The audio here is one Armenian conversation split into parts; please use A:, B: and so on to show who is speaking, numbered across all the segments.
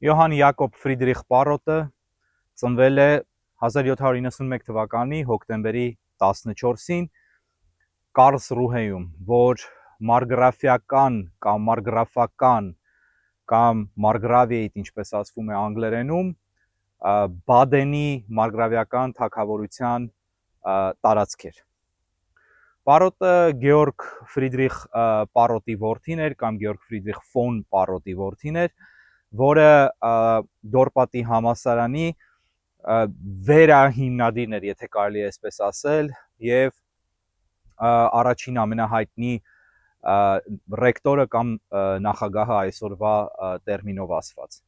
A: Յոհան Յակոբ Ֆրիդրիխ Պարոտը ծնվել է 1791 թվականի հոկտեմբերի 14-ին Կարլսրուհեում, որ մարգրաֆիական կամ մարգրաֆական կամ մարգրավիեիտ, ինչպես ասվում է անգլերենում, Բադենի մարգրավիական թագավորության տարածք էր։ Պարոտը Գեորգ Ֆրիդրիխ Պարոտի որդին էր կամ Գեորգ Ֆրիդրիխ ֆոն Պարոտի որդին էր, որը Դորպատի համալսարանի վերահիմնադիրն էր, եթե կարելի է այսպես ասել, եւ առաջին ամենահայտնի ռեկտորը կամ նախագահը այսօրվա տերմինով ասված։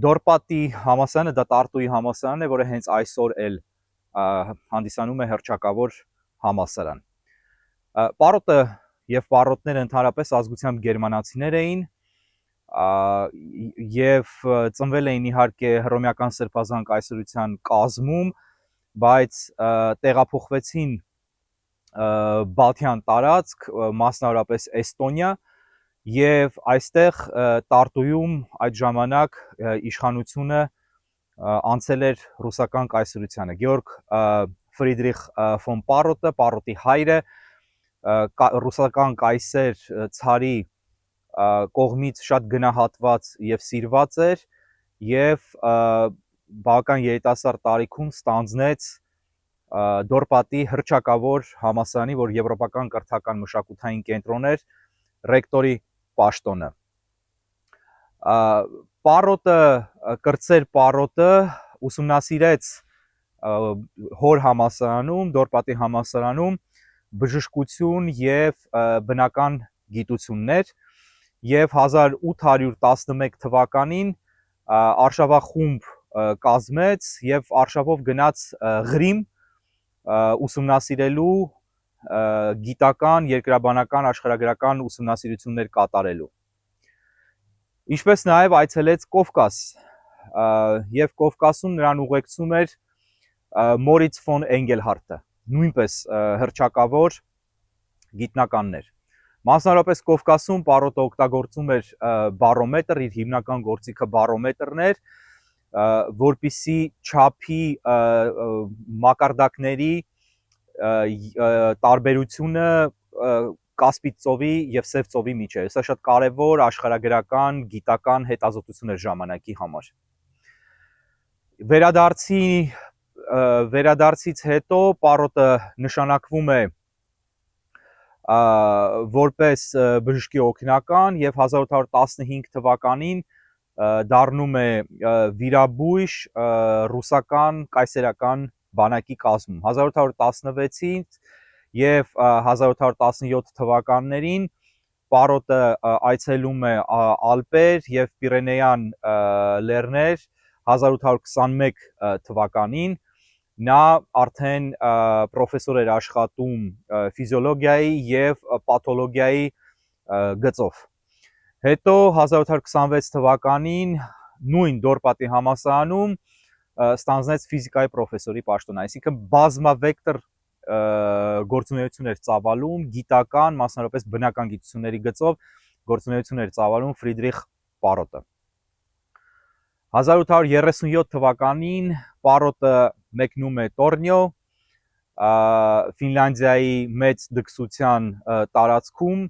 A: Դորպատի համալսարանը դա Տարտուի համալսարանն է, որը հենց այսօր էլ հանդիսանում է հռչակավոր համալսարան։ Պարոտը եւ պարոտները ընդհանրապես ազգությամբ գերմանացիներ էին եւ ծնվել էին իհարկե հռոմեական սրբազան կայսրության կազմում, բայց տեղափոխվեցին Բալթյան տարածք, մասնավորապես Էստոնիա, եւ այստեղ Տարտուում այդ ժամանակ իշխանությունը անցել էր ռուսական կայսրությանը։ Գեորգ Ֆրիդրիխ ֆոն Պարոտը, Պարոտի հայրը, ռուսական կայսեր ցարի կողմից շատ գնահատված եւ սիրված էր եւ բավական երիտասարդ տարիքում ստանձնեց Դորպատի հռչակավոր համալսարանի, որ եվրոպական կրթական մշակութային կենտրոն էր, ռեկտորի պաշտոնը։ Պարոտը, կրտսեր Պարոտը ուսումնասիրեց հոր համալսարանում, Դորպատի համալսարանում բժշկություն եւ բնական գիտություններ եւ 1811 թվականին արշավախումբ կազմեց եւ արշավով գնաց Ղրիմ ուսումնասիրելու գիտական, երկրաբանական, աշխարհագրական ուսումնասիրություններ կատարելու։ Ինչպես նաեւ այցելեց Կովկաս եւ Կովկասում նրան ուղեկցում էր Մորից ֆոն Էնգելհարտը, նույնպես հռչակավոր գիտնականներ։ Մասնավորապես Կովկասում Պարոտը օգտագործում էր բարոմետր, իր հիմնական գործիքը բարոմետրն էր, որպիսի չափի մակարդակների տարբերությունը Կասպից ծովի եւ Սև ծովի միջեւ։ Սա շատ կարեւոր աշխարհագրական, գիտական հետազոտություն էր ժամանակի համար։ Վերադարձից հետո Պարոտը նշանակվում է որպես բժշկի օգնական եւ 1815 թվականին դառնում է վիրաբույժ ռուսական կայսերական բանակի կազմում։ 1816-ից եւ 1817 թվականներին Պարոտը այցելում է Ալպեր եւ Պիրենեյան լեռներ 1821 թվականին նա արդեն պրոֆեսոր էր աշխատում ֆիզիոլոգիայի եւ պաթոլոգիայի գծով։ Հետո 1826 թվականին նույն Դորպատի համալսարանում ստանձնեց ֆիզիկայի պրոֆեսորի պաշտոն, այսինքն բազմավեկտոր գործունեություն էր ծավալում, գիտական, մասնավորապես բնական գիտությունների գծով գործունեություն էր ծավալում Ֆրիդրիխ Պարոտը։ 1837 թվականին Պարոտը մեկնում է Տորնիո, Ֆինլանդիայի մեծ դքսության տարածքում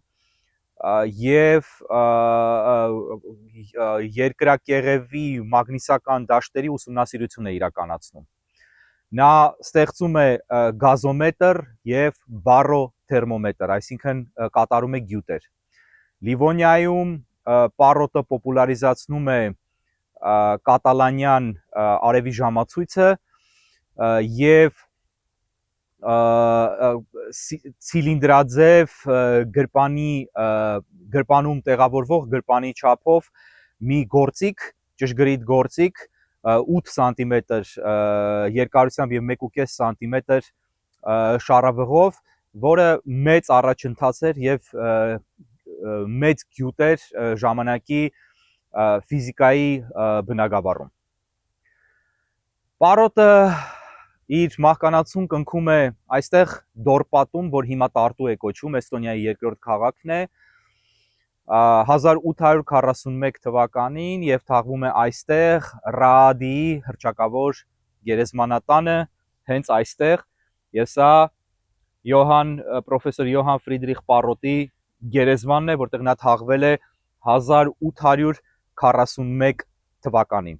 A: եւ երկրակեղևի մագնիսական դաշտերի ուսումնասիրություն է իրականացնում։ Նա ստեղծում է գազոմետր եւ բարոթերմոմետր, այսինքն կատարում է գյուտեր։ Լիվոնիայում Պարոտը պոպուլարիզացնում է կատալանյան արևի ժամացույցը եւ ցիլինդրաձև գրպանում տեղավորվող գրպանի չափով մի գործիք, ճշգրիտ գործիք 8 սանտիմետր երկարությամբ եւ 1.5 սանտիմետր շարավղով, որը մեծ առաջընթաց էր եւ մեծ գյուտ էր ժամանակի ֆիզիկայի բնագավառում։ Պարոտը իր մահկանացուն կնքում է այստեղ Դորպատում, որ հիմա Տարտու է կոչվում, Էստոնիայի երկրորդ քաղաքն է, 1841 թվականին եւ թաղվում է այստեղ Ռաադիի հռչակավոր գերեզմանատանը, հենց այստեղ, եւ սա պրոֆեսոր Յոհան Ֆրիդրիխ Պարոտի գերեզմանն է, որտեղ նա թաղվել է 1841 թվականին։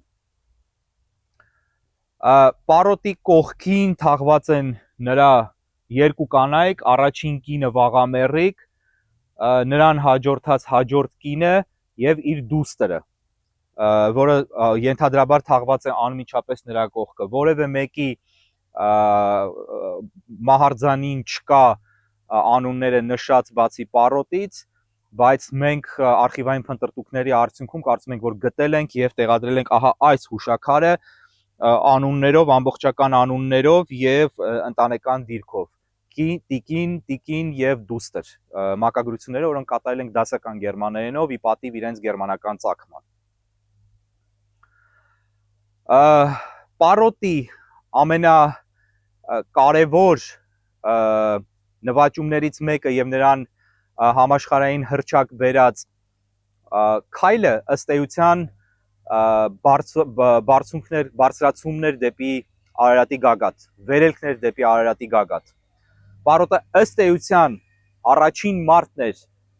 A: Պարոտի կողքին թաղված են նրա երկու կանայք, առաջին կինը Վաղամեռիկ, նրան հաջորդած հաջորդ կինը եւ իր դուստրը, որը ենթադրաբար թաղված է անմիջապես նրա կողքը։ Որևէ մեկի մահարձանին չկա անունները նշած բացի Պարոտից, բայց մենք արխիվային փնտրտուքների արդյունքում կարծում ենք, որ գտել ենք եւ տեղադրել ենք ահա այս հուշաքարը անուններով, ամբողջական անուններով եւ ընտանեկան դիրքով։ Տիկին եւ դուստր մակագրությունները, որոնք կատարել ենք դասական գերմաներենով ի պատիվ իրենց գերմանական ծագման։ Պարոտի ամենակարևոր նվաճումներից մեկը եւ նրան համաշխարհային հռչակ բերած քայլը ըստ էության բարձրացումներ դեպի Արարատի գագաթ, վերելքներ դեպի Արարատի գագաթ։ Պարոտը ըստ էության առաջին մարդն էր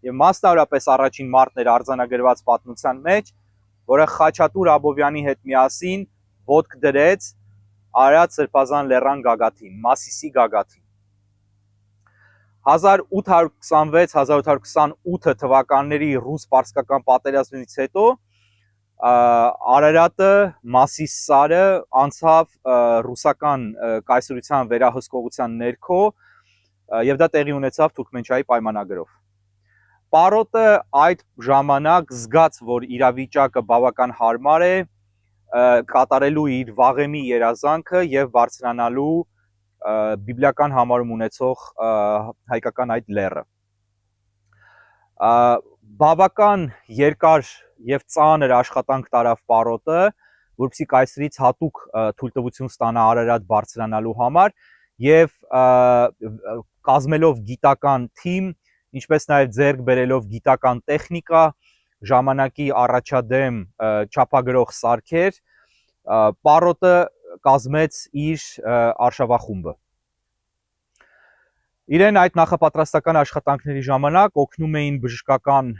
A: եւ մասնավորապես առաջին մարդն էր արձանագրված պատմության մեջ, որը Խաչատուր Աբովյանի հետ միասին ոտք դրեց Արարատ Սրբազան լեռան գագաթին, Մասիսի գագաթին։ 1826-1828 թվականների ռուս-պարսկական պատերազմից հետո Արարատը, Մասիս սարը անցավ ռուսական կայսրության վերահսկողության ներքո եւ դա տեղի ունեցավ Թուրքմենչայի պայմանագրով։ Պարոտը այդ ժամանակ զգաց, որ իրավիճակը բավական հարմար է, կատարելու իր վաղեմի երազանքը եւ բարձրանալու բիբլիական համարում ունեցող հայկական այդ լեռը։ Բավական երկար եւ ծանր աշխատանք տարավ Պարոտը, որպեսզի կայսրից հատուկ թույլտվություն ստանա Արարատ բարձրանալու համար եւ կազմելով գիտական թիմ, ինչպես նաեւ ձեռք բերելով գիտական տեխնիկա, ժամանակի առաջադեմ չափագրող սարքեր, Պարոտը կազմեց իր արշավախումբը։ Իրեն այդ նախապատրաստական աշխատանքների ժամանակ օգնում էին բժշկական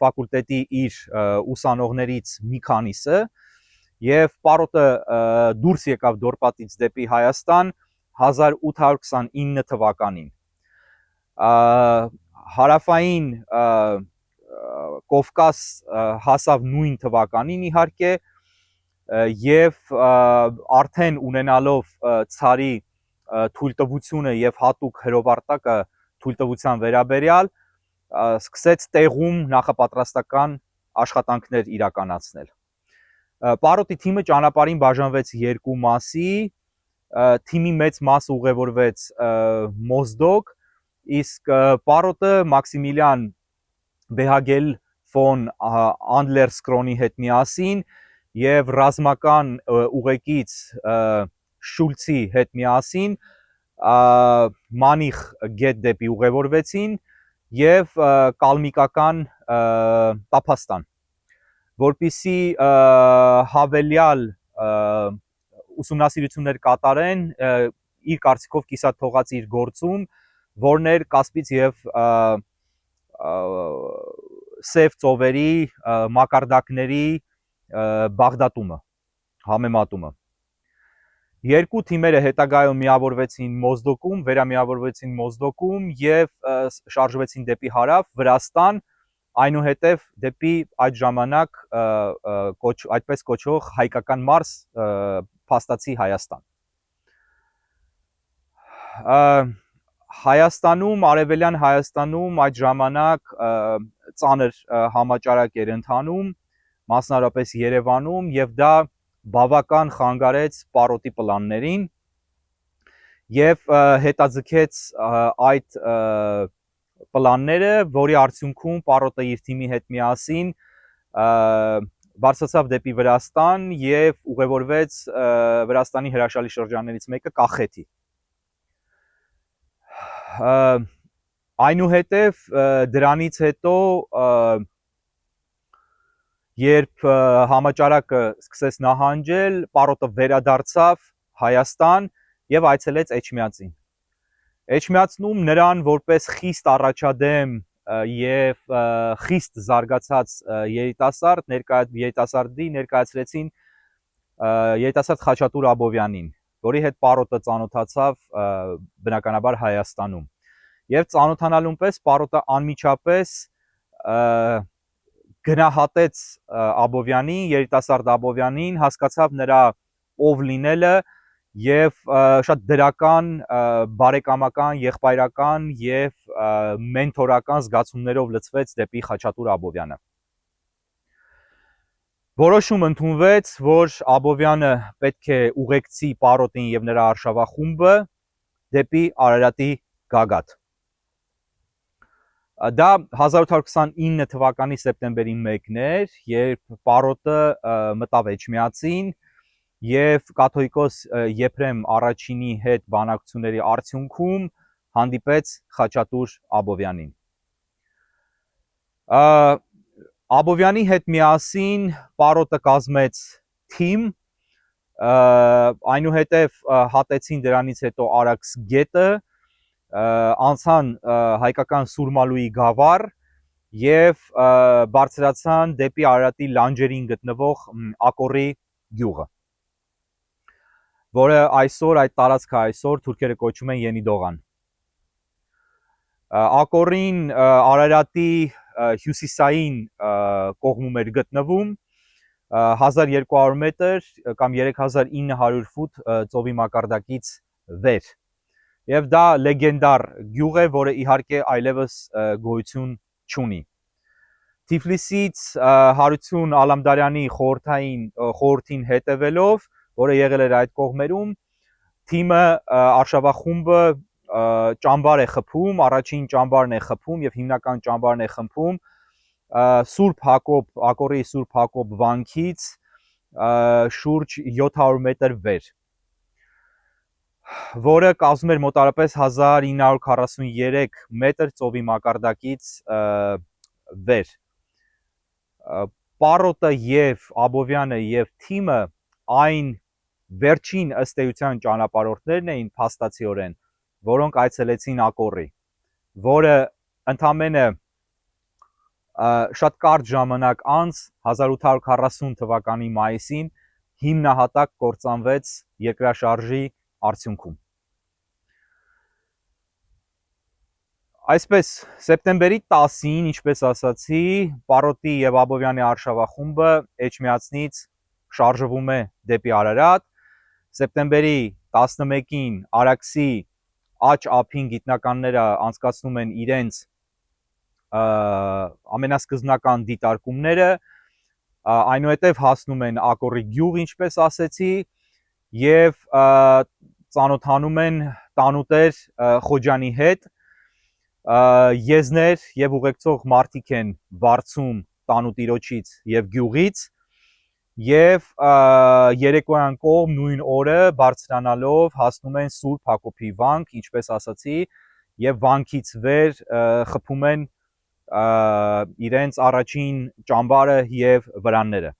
A: ֆակուլտետի իր ուսանողներից մի քանիսը եւ Պարոտը դուրս եկավ Դորպատից դեպի Հայաստան 1829 թվականին։ Հարավային Կովկաս հասավ նույն թվականին իհարկե եւ արդեն ունենալով ցարի թույլտվությունը եւ հատուկ հրովարտակը թույլտվության վերաբերյալ սկսեց տեղում նախապատրաստական աշխատանքներ իրականացնել։ Պարոտի թիմը ճանապարհին բաժանվեց երկու մասի, թիմի մեծ մասը ուղևորվեց Մոզդոկ, իսկ Պարոտը Մաքսիմիլիան Բեհագել ֆոն Անդլերսկրոնի հետ միասին եւ ռազմական ուղեկից Շուլցի հետ միասին Մանիխ գետ դեպի ուղևորվեցին եւ կալմիկական Տափաստան, որպիսի հավելյալ ուսումնասիրություններ կատարեն իր կարծիքով կիսաթողած իր գործում, որն էր Կասպից եւ Սև ծովերի մակարդակների բաղդատումը, համեմատումը։ Երկու թիմերը հետագայում միավորվեցին Մոզդոկում, վերամիավորվեցին Մոզդոկում եւ շարժվեցին դեպի հարավ, Վրաստան, այնուհետև դեպի այդ ժամանակ այդպես կոչվող հայկական Մարս, փաստացի Հայաստան։ Հայաստանում, Արևելյան Հայաստանում այդ ժամանակ ծանր համաճարակ էր ընթանում, մասնավորապես Երևանում, եւ դա բավական խանգարեց Պարոտի պլաններին եւ հետաձգեց այդ պլանները, որի արդյունքում Պարոտը իր թիմի հետ միասին բարձրացավ դեպի Վրաստան եւ ուղևորվեց Վրաստանի հրաշալի շրջաններից մեկը Կախեթի։ Այնուհետև դրանից հետո երբ համաճարակը սկսեց նահանջել, պարոտը վերադարձավ Հայաստան եւ այցելեց Էջմիածին։ Էջմիածնում նրան որպես խիստ առաջադեմ եւ խիստ զարգացած երիտասարդի ներկայացրեցին երիտասարդ Խաչատուր Աբովյանին, որի հետ պարոտը ծանոթացավ բնականաբար Հայաստանում։ Եվ ծանոթանալուն պես պարոտը անմիջապես գնահատեց Աբովյանին, երիտասարդ Աբովյանին, հասկացավ նրա ով լինելը եւ շատ դրական, բարեկամական, եղբայրական եւ մենթորական զգացումներով լցվեց դեպի Խաչատուր Աբովյանը։ Որոշում ընդունվեց, որ Աբովյանը պետք է ուղեկցի պարոտին եւ նրա արշավախումբը դեպի Արարատի գագաթ։ Դա 1829 թվականի սեպտեմբերի 1-ն էր, երբ պարոտը մտավ Էջմիածին եւ կաթողիկոս Եփրեմ առաջինի հետ բանակցությունների արդյունքում հանդիպեց Խաչատուր Աբովյանին։ Աբովյանի հետ միասին պարոտը կազմեց թիմ, այնուհետև հատեցին դրանից հետո Արաքս գետը, անցան հայկական Սուրմալուի գավառ եւ բարձրացան դեպի Արարատի լանջերին գտնվող Ակորի գյուղը, որը այսօր այդ տարածքը այսօր թուրքերը կոչում են Ենիդողան։ Ակորին Արարատի հյուսիսային կողմում էր գտնվում, 1200 մետր կամ 3900 ֆուտ ծովի մակարդակից վեր։ Եվ դա լեգենդար գյուղ է, որը իհարկե այլևս գոյություն չունի։ Թիֆլիսից Հարություն Ալամդարյանի խորհրդին հետևելով, որը եղել էր այդ կողմերում, թիմը արշավախումբը ճամբար է խփում, առաջին ճամբարն է խփում եւ հիմնական ճամբարն է խմբում Սուրբ Հակոբ, Ակորի Սուրբ Հակոբ վանքից շուրջ 700 մետր վեր, որը կազմում էր մոտարապես 1943 մետր ծովի մակարդակից վեր։ Պարոտը եւ Աբովյանը եւ թիմը այն վերջին ըստ էության ճանապարհորդներն էին փաստացիորեն, որոնք այցելեցին Ակորի, որը ընդամենը շատ կարճ ժամանակ անց 1840 թվականի մայիսին հիմնահատակ կործանվեց երկրաշարժի արդյունքում։ Այսպես, սեպտեմբերի 10-ին, ինչպես ասացի, պարոտի եւ Աբովյանի արշավախումբը Էջմիածնից շարժվում է դեպի Արարատ, սեպտեմբերի 11-ին Արաքսի աջ ափին գիտնականները անցկացնում են իրենց ամենասկզբնական դիտարկումները, այնուհետև հասնում են Ակորի գյուղ, ինչպես ասեցի, եւ ծանոթանում են տանուտեր Խոջանի հետ, եզներ եւ ուղեկցող մարդիկ են վարձում տանուտիրոջից եւ գյուղից եւ երեկոյան կողմ նույն օրը բարձրանալով հասնում են Սուրբ Հակոբի վանք, ինչպես ասացի, եւ վանքից վեր խփում են իրենց առաջին ճամբարը եւ վրանները։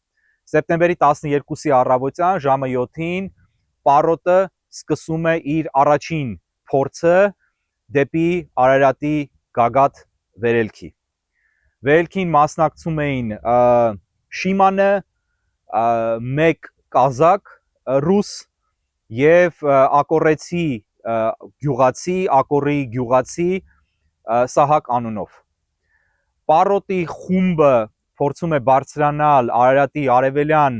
A: Սեպտեմբերի 12-ի առավոտյան ժամը 7-ին պարոտը սկսում է իր առաջին փորձը դեպի Արարատի գագաթ վերելքի։ Վերելքին մասնակցում էին Շիմանը, մեկ կազակ ռուս եւ ակորեցի գյուղացի, Ակորի գյուղացի Սահակ անունով։ Պարոտի խումբը փորձում է բարձրանալ Արարատի արևելյան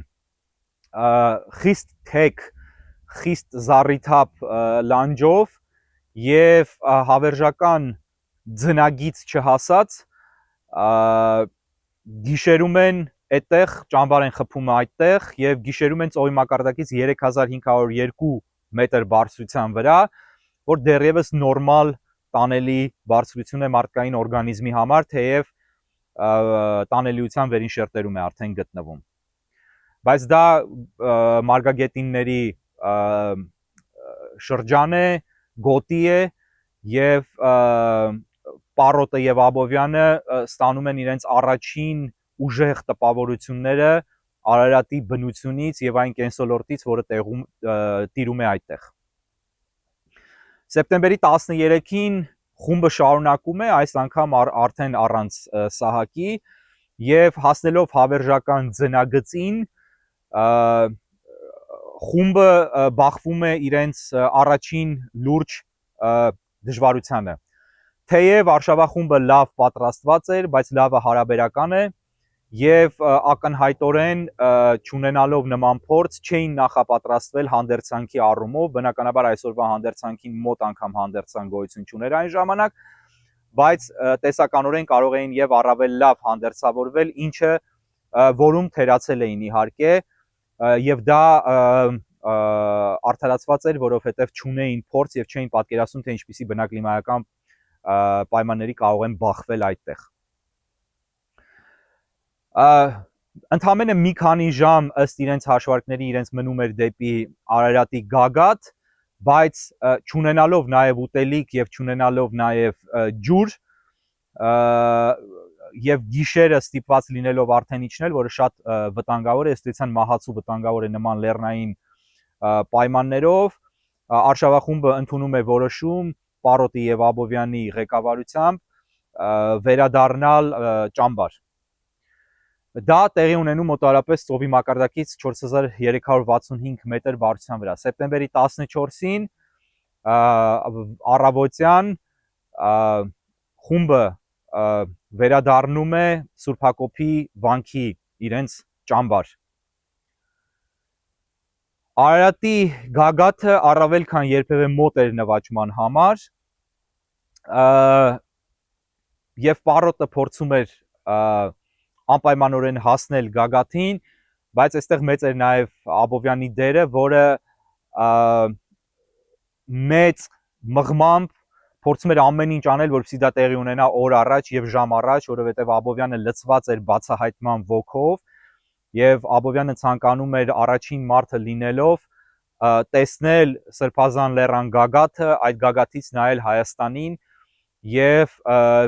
A: խիստ թեք, խիստ զառիթափ լանջով եւ հավերժական ձնագից չհասած գիշերում են այդտեղ, ճամբար են խփում այդտեղ եւ գիշերում են ծովի մակարդակից 3502 մետր բարձրության վրա, որ դեռևս նորմալ տանելի բարձրություն է մարդկային օրգանիզմի համար, թեև տանելիության վերին շերտերում է արդեն գտնվում։ Բայց դա մարգագետինների շրջան է, գոտի է եւ Պարոտը եւ Աբովյանը ստանում են իրենց առաջին ուժեղ տպավորությունները Արարատի բնությունից եւ այն կենսոլորտից, որը տիրում է այդտեղ։ Սեպտեմբերի 13-ին խումբը շարունակում է, այս անգամ արդեն առանց Սահակի, եւ հասնելով հավերժական ձնագծին, խումբը բախվում է իրենց առաջին լուրջ դժվարությանը։ Թեև Արշավախումբը լավ պատրաստված էր, բայց լավը հարաբերական է եւ ակնհայտորեն չունենալով նման փորձ չէին նախապատրաստվել հանդերձանքի առումով, բնականաբար այսօրվա հանդերձանքին մոտ անգամ հանդերձան գոյություն չուներ այն ժամանակ, բայց տեսականորեն կարող էին եւ առավել լավ հանդերձավորվել, ինչը որում թերացել էին իհարկե, եւ դա արդարացված էր, որովհետեւ չունեին փորձ եւ չէին պատկերացնում, թե ինչպիսի բնակլիմայական պայմանների կարող են բախվել այդտեղ։ Ընդամենը մի քանի ժամ ըստ իրենց հաշվարկների իրենց մնում էր դեպի Արարատի գագաթ, բայց չունենալով նաև ուտելիք եւ չունենալով նաև ջուր եւ գիշերը ստիպված լինելով արդեն իջնել, որը շատ վտանգավոր է, ըստ մահացու վտանգավոր է նման լեռնային պայմաններով, Արշավախումբը ընդունում է որոշում Պարոտի եւ Աբովյանի ղեկավարությամբ վերադառնալ ճամբար։ Դա տեղի ունենում մոտավորապես ծովի մակարդակից 4365 մետր բարձրության վրա։ Սեպտեմբերի 14-ին առավոտյան խումբը վերադառնում է Սուրբ Հակոբի վանքի իրենց ճամբար։ Արարատի գագաթը առավել քան երբևէ մոտ էր նվաճման համար, եւ Պարոտը փորձում էր անպայմանորեն հասնել գագաթին, բայց այստեղ մեծ էր նաև Աբովյանի դերը, որը մեծ մղմամբ փորձում էր ամեն ինչ անել, որպեսզի դա տեղի ունենա օր առաջ եւ ժամ առաջ, որովհետեւ Աբովյանը լցված էր բացահայտման ոգով եւ Աբովյանը ցանկանում էր առաջին մարդը լինելով տեսնել Սրբազան լեռան գագաթը, այդ գագաթից նայել Հայաստանին եւ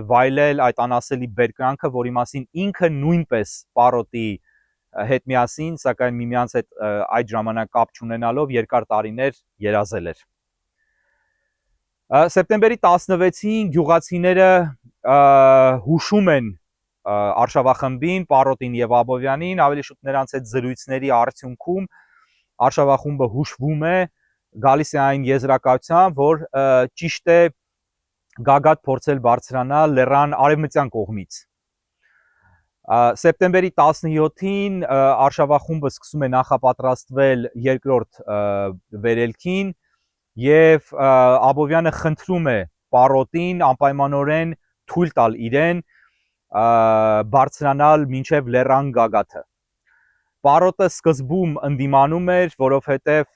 A: վայելել այդ անասելի բերկրանքը, որի մասին ինքը նույնպես Պարոտի հետ միասին, սակայն միմյանց հետ այդ ժամանակ կապ չունենալով երկար տարիներ երազել էր։ Սեպտեմբերի 16-ին գյուղացիները հուշում են Արշավախմբին, Պարոտին եւ Աբովյանին, ավելի շուտ նրանց այդ զրույցների արդյունքում Արշավախումբը հուշվում է, գալիս է այն եզրակացությամբ, որ ճիշտ է գագաթ փորձել բարձրանալ լեռան արևմտյան կողմից։ Սեպտեմբերի 17-ին Արշավախումբը սկսում է նախապատրաստվել երկրորդ վերելքին եւ Աբովյանը խնդրում է Պարոտին անպայմանորեն թույլ տալ իրեն բարձրանալ մինչև լեռան գագաթը։ Պարոտը սկզբում ընդդիմանում էր, որովհետեւ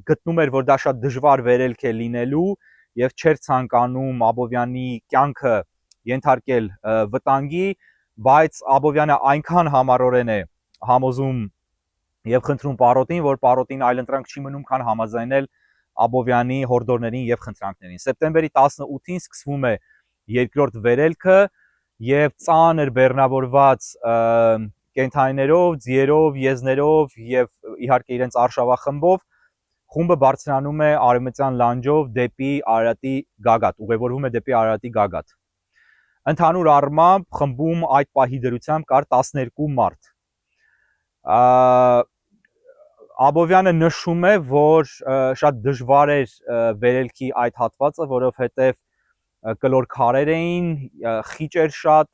A: գտնում էր, որ դա շատ դժվար վերելք է լինելու եւ չէր ցանկանում Աբովյանի կյանքը ենթարկել վտանգի, բայց Աբովյանը այնքան համառորեն է համոզում եւ խնդրում Պարոտին, որ Պարոտին այլընտրանք չի մնում, քան համաձայնել Աբովյանի հորդորներին եւ խնդրանքներին։ Սեպտեմբերի 18-ին սկսվում է երկրորդ վերելքը եւ ծանր բեռնավորված կենթանիներով, ձիերով, եզներով եւ իհարկե իրենց արշավախմբով խումբը բարձրանում է արևմտյան լանջով դեպի Արարատի գագաթ, ուղևորվում է դեպի Արարատի գագաթ։ Ընդհանուր առմամբ խմբում այդ պահի դրությամբ կար 12 մարդ։ Աբովյանը նշում է, որ շատ դժվար էր վերելքի այդ հատվածը, որովհետև կլոր քարեր էին, խիճ էր շատ,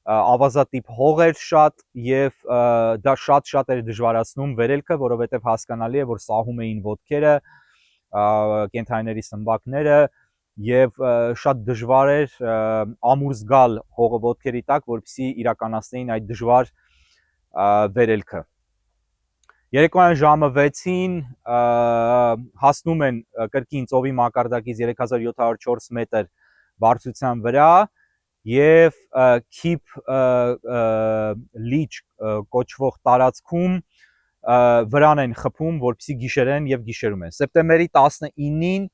A: ավազատիպ հող էր շատ եւ դա շատ էր դժվարացնում վերելքը, որովհետև հասկանալի է, որ սահում էին ոտքերը, կենթանիների սմբակները եւ շատ դժվար էր ամուր զգալ հողը ոտքերի տակ, որպեսզի իրականացնեին այդ դժվար վերելքը։ Երեկոյան ժամը 6-ին հասնում են կրկին ծովի մակարդակից 3704 մետր բարձրության վրա եւ Քիփ լիճ կոչվող տարածքում վրան են խփում, որպեսզի գիշերեն եւ գիշերում են։ Սեպտեմբերի 19-ին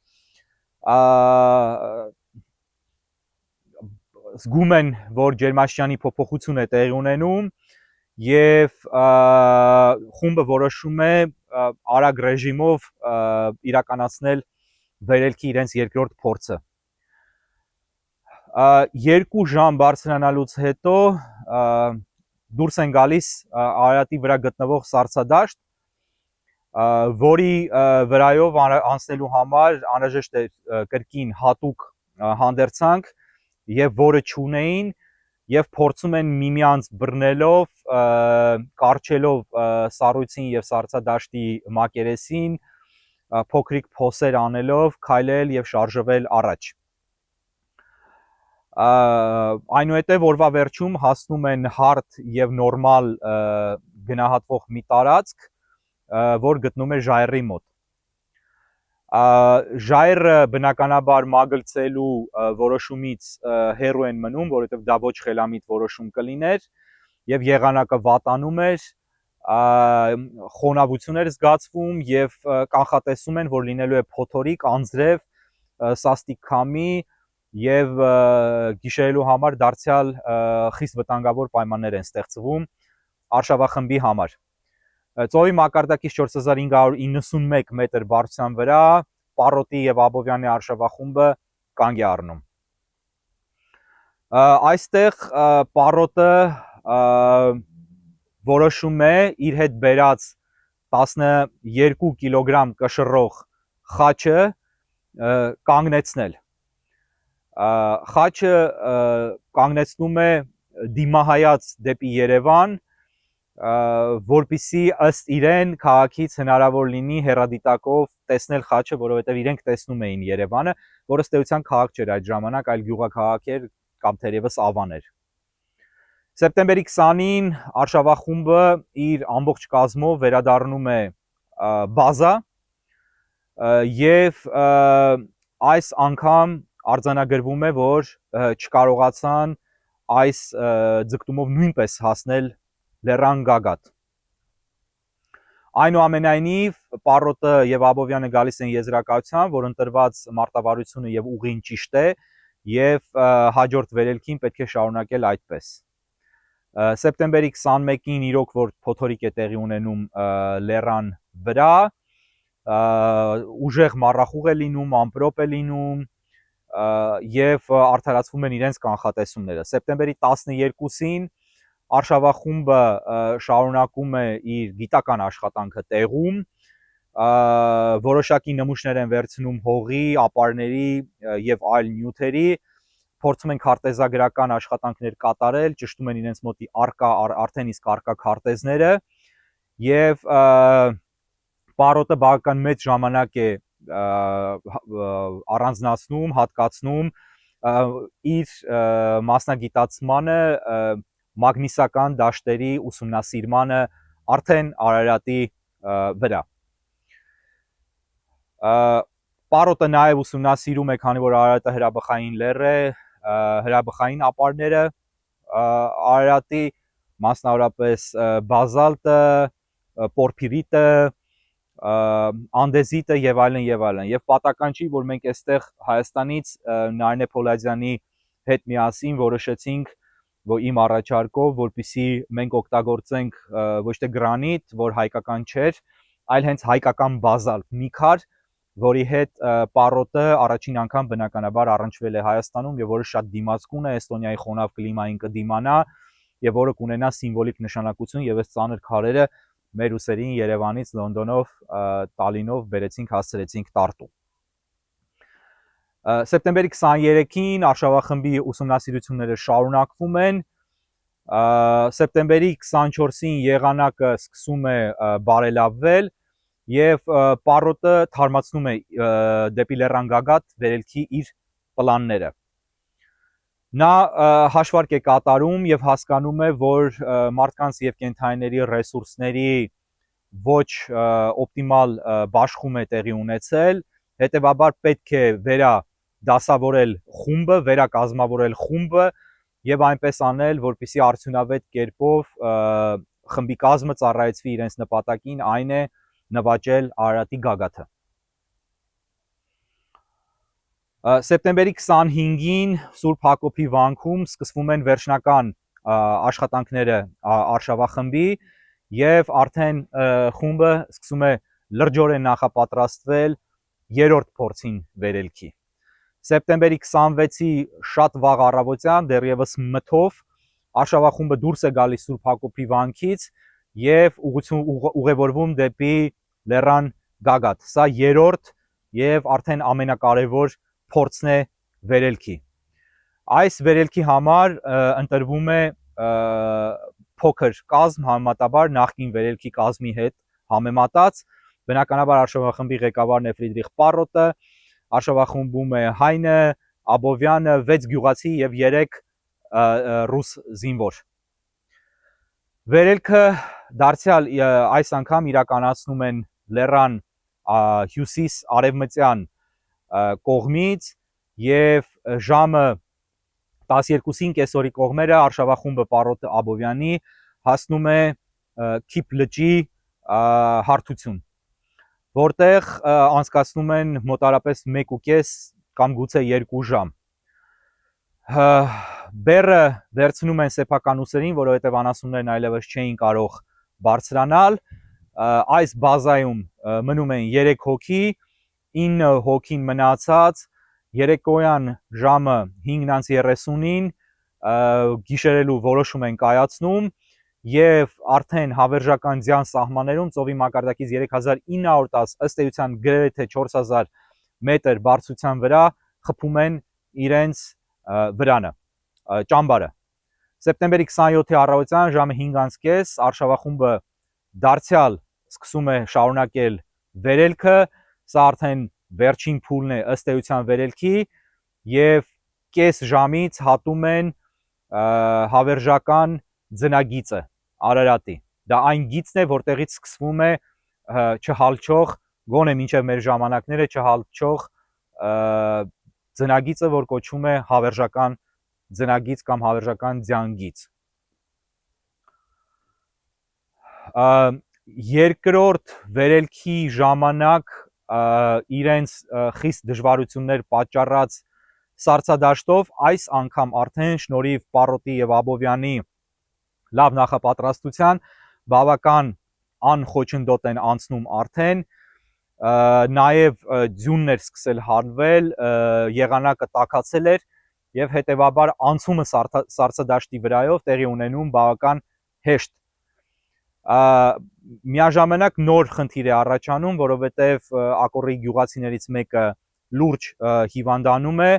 A: զգում են, որ ջերմաստիճանի փոփոխություն է տեղի ունենում եւ խումբը որոշում է արագ ռեժիմով իրականացնել վերելքի իրենց երկրորդ փորձը։ 2 ժամ բարձրանալուց հետո դուրս են գալիս Արարատի վրա գտնվող սառցադաշտ, որի վրայով անցնելու համար անհրաժեշտ է կրկին հատուկ հանդերձանք եւ որը չունեին եւ փորձում են միմյանց բռնելով, կարճելով սառույցին եւ սառցադաշտի մակերեսին, փոքրիկ փոսեր անելով քայլել եւ շարժվել առաջ։ Այնուհետև օրվա վերջում հասնում են հարթ եւ նորմալ գնահատվող մի տարածք, որ գտնում է ժայռի մոտ։ Ժայռը բնականաբար մագլցելու որոշումից հեռու են մնում, որովհետև դա ոչ խելամիտ որոշում կլիներ եւ եղանակը վատանում էր, խոնավություն էր զգացվում եւ կանխատեսում են, որ լինելու է փոթորիկ, անձրև, սաստիկ քամի եւ գիշերելու համար դարձյալ խիստ վտանգավոր պայմաններ են ստեղծվում արշավախմբի համար։ Ծովի մակարդակից 4591 մետր բարձրության վրա Պարոտի եւ Աբովյանի արշավախումբը կանգ է առնում։ Այստեղ Պարոտը որոշում է իր հետ բերած 12 կիլոգրամ կշռող խաչը կանգնեցնել։ Խաչը կանգնեցնում է դիմահայաց դեպի Երևան, որպիսի ըստ իրեն քաղաքից հնարավոր լինի հեռադիտակով տեսնել խաչը, որովհետև իրենք տեսնում էին Երևանը, որը ըստ էության քաղաք չէր այդ ժամանակ, այլ գյուղաքաղաք էր կամ թերևս ավան էր։ Սեպտեմբերի 20-ին արշավախումբը իր ամբողջ կազմով վերադառնում է բազա եւ այս անգամ արձանագրվում է, որ չկարողացան այս ձգտումով նույնպես հասնել Լեռան Գագաթ։ Այնուամենայնիվ Պարոտը եւ Աբովյանը գալիս են եզրակացության, որ ընտրված մարտավարությունը եւ ուղին ճիշտ է եւ հաջորդ վերելքին պետք է շարունակել այդպես։ Սեպտեմբերի 21-ին իրոք որ փոթորիկ է տեղի ունենում Լեռան վրա, ուժեղ մառախուղ է լինում, ամպրոպ է լինում եւ արդարացվում են իրենց կանխատեսումները։ Սեպտեմբերի 12-ին արշավախումբը շարունակում է իր գիտական աշխատանքը տեղում, որոշակի նմուշներ են վերցնում հողի, ապարների եւ այլ նյութերի, փորձում են քարտեզագրական աշխատանքներ կատարել, ճշտում են իրենց մոտի արդեն իսկ արկա քարտեզները եւ Պարոտը բավական մեծ ժամանակ է առանձնացնում, հատկացնում իր մասնագիտացմանը մագնիսական դաշտերի ուսումնասիրմանը արդեն Արարատի վրա։ Պարոտը նաև ուսումնասիրում է, քանի որ Արարատը հրաբխային լեռ է, հրաբխային ապարները Արարատի, մասնավորապես բազալտը, պորփիրիտը, անդեզիտը եւ այլն եւ այլն։ Եվ պատահական չի, որ մենք այստեղ Հայաստանից Նարինե Փոլադյանի հետ միասին որոշեցինք, որ իմ առաջարկով, որպեսզի մենք օգտագործենք ոչ թե գրանիտ, որ հայկական չէր, այլ հենց հայկական բազալտ, մի քար, որի հետ Պարոտը առաջին անգամ բնականաբար առնչվել է Հայաստանում եւ որը շատ դիմացկուն է, Էստոնիայի խոնավ կլիմային կդիմանա եւ որը կունենա սիմվոլիկ նշանակություն եւ այս ծանր քարերը մեր ուսերին Երևանից, Լոնդոնով, Տալինով բերեցինք, հասցրեցինք Տարտու։ Սեպտեմբերի 23-ին արշավախմբի ուսումնասիրությունները շարունակվում են, սեպտեմբերի 24-ին եղանակը սկսում է բարելավվել եւ Պարոտը թարմացնում է դեպի Լեռան Գագաթ վերելքի իր պլանները։ Նա հաշվարկ է կատարում եւ հասկանում է, որ մարդկանց եւ կենդանիների ռեսուրսների ոչ օպտիմալ բաշխում է տեղի ունեցել, հետեւաբար պետք է վերադասավորել խումբը, վերակազմավորել խումբը եւ այնպես անել, որպեսզի արդյունավետ կերպով խմբի կազմը ծառայեցվի իրենց նպատակին, այն է նվաճել Արարատի գագաթը։ Սեպտեմբերի 25-ին Սուրբ Հակոբի վանքում սկսվում են վերջնական աշխատանքները արշավախմբի եւ արդեն խումբը սկսում է լրջորեն նախապատրաստվել երրորդ փորձին վերելքի։ Սեպտեմբերի 26-ի շատ վաղ առավոտյան դեռևս մթով արշավախումբը դուրս է գալիս Սուրբ Հակոբի վանքից եւ ուղևորվում դեպի լեռան Գագաթ։ Սա երրորդ եւ արդեն ամենակարևոր փորձն է վերելքի։ Այս վերելքի համար ընտրվում է փոքր կազմ, համեմատաբար նախկին վերելքի կազմի հետ համեմատած։ Բնականաբար արշավախմբի ղեկավարն է Ֆրիդրիխ Պարոտը, արշավախմբում է Հայնը, Աբովյանը, 6 գյուղացի եւ 3 ռուս զինվոր։ Վերելքը դարձյալ այս անգամ իրականացնում են լեռան հյուսիս արևմտյան կողմից եւ ժամը 12-ին կեսօրի կողմերը արշավախումբը Պարոտ Աբովյանի հասնում է Քիփ լճի հարթություն, որտեղ անցկացնում են մոտարապես 1.5 կամ գուցե 2 ժամ։ Բեռը վերցնում են սեփական ուսերին, որովհետև անասուններն այլևս չէին կարող բարձրանալ։ Այս բազայում մնում են 3 հոգի, 9 հոգին մնացած երեկոյան ժամը 5:30-ին գիշերելու որոշում են կայացնում եւ արդեն հավերժական ձյան սահմաններում ծովի մակարդակից 3910 ըստ էության գրեթե 4000 մետր բարձրության վրա խփում են իրենց վրանը, ճամբարը։ Սեպտեմբերի 27-ի առավոտյան ժամը 5:30 արշավախումբը դարձյալ սկսում է շարունակել վերելքը, սա արդեն վերջին փուլն է ըստ էության վերելքի եւ կես ժամից հատում են հավերժական ձնագիծը Արարատի։ Դա այն գիծն է, որտեղից սկսվում է չհալչող, գոնե մինչև մեր ժամանակները չհալչող ձնագիծը, որ կոչվում է հավերժական ձնագիծ կամ հավերժական ձյանգիծ։ Երկրորդ վերելքի ժամանակ իրենց խիստ դժվարություններ պատճառած սառցադաշտով այս անգամ արդեն շնորհիվ Պարոտի եւ Աբովյանի լավ նախապատրաստության բավական անխոչնդոտ են անցնում արդեն, նաեւ ձյունն էր սկսել հանվել, եղանակը տաքացել էր եւ հետեւաբար անցումը սառցադաշտի վրայով տեղի ունենում բավական հեշտ։ Միաժամանակ նոր խնդիր է առաջանում, որովհետև Ակորի գյուղացիներից մեկը լուրջ հիվանդանում է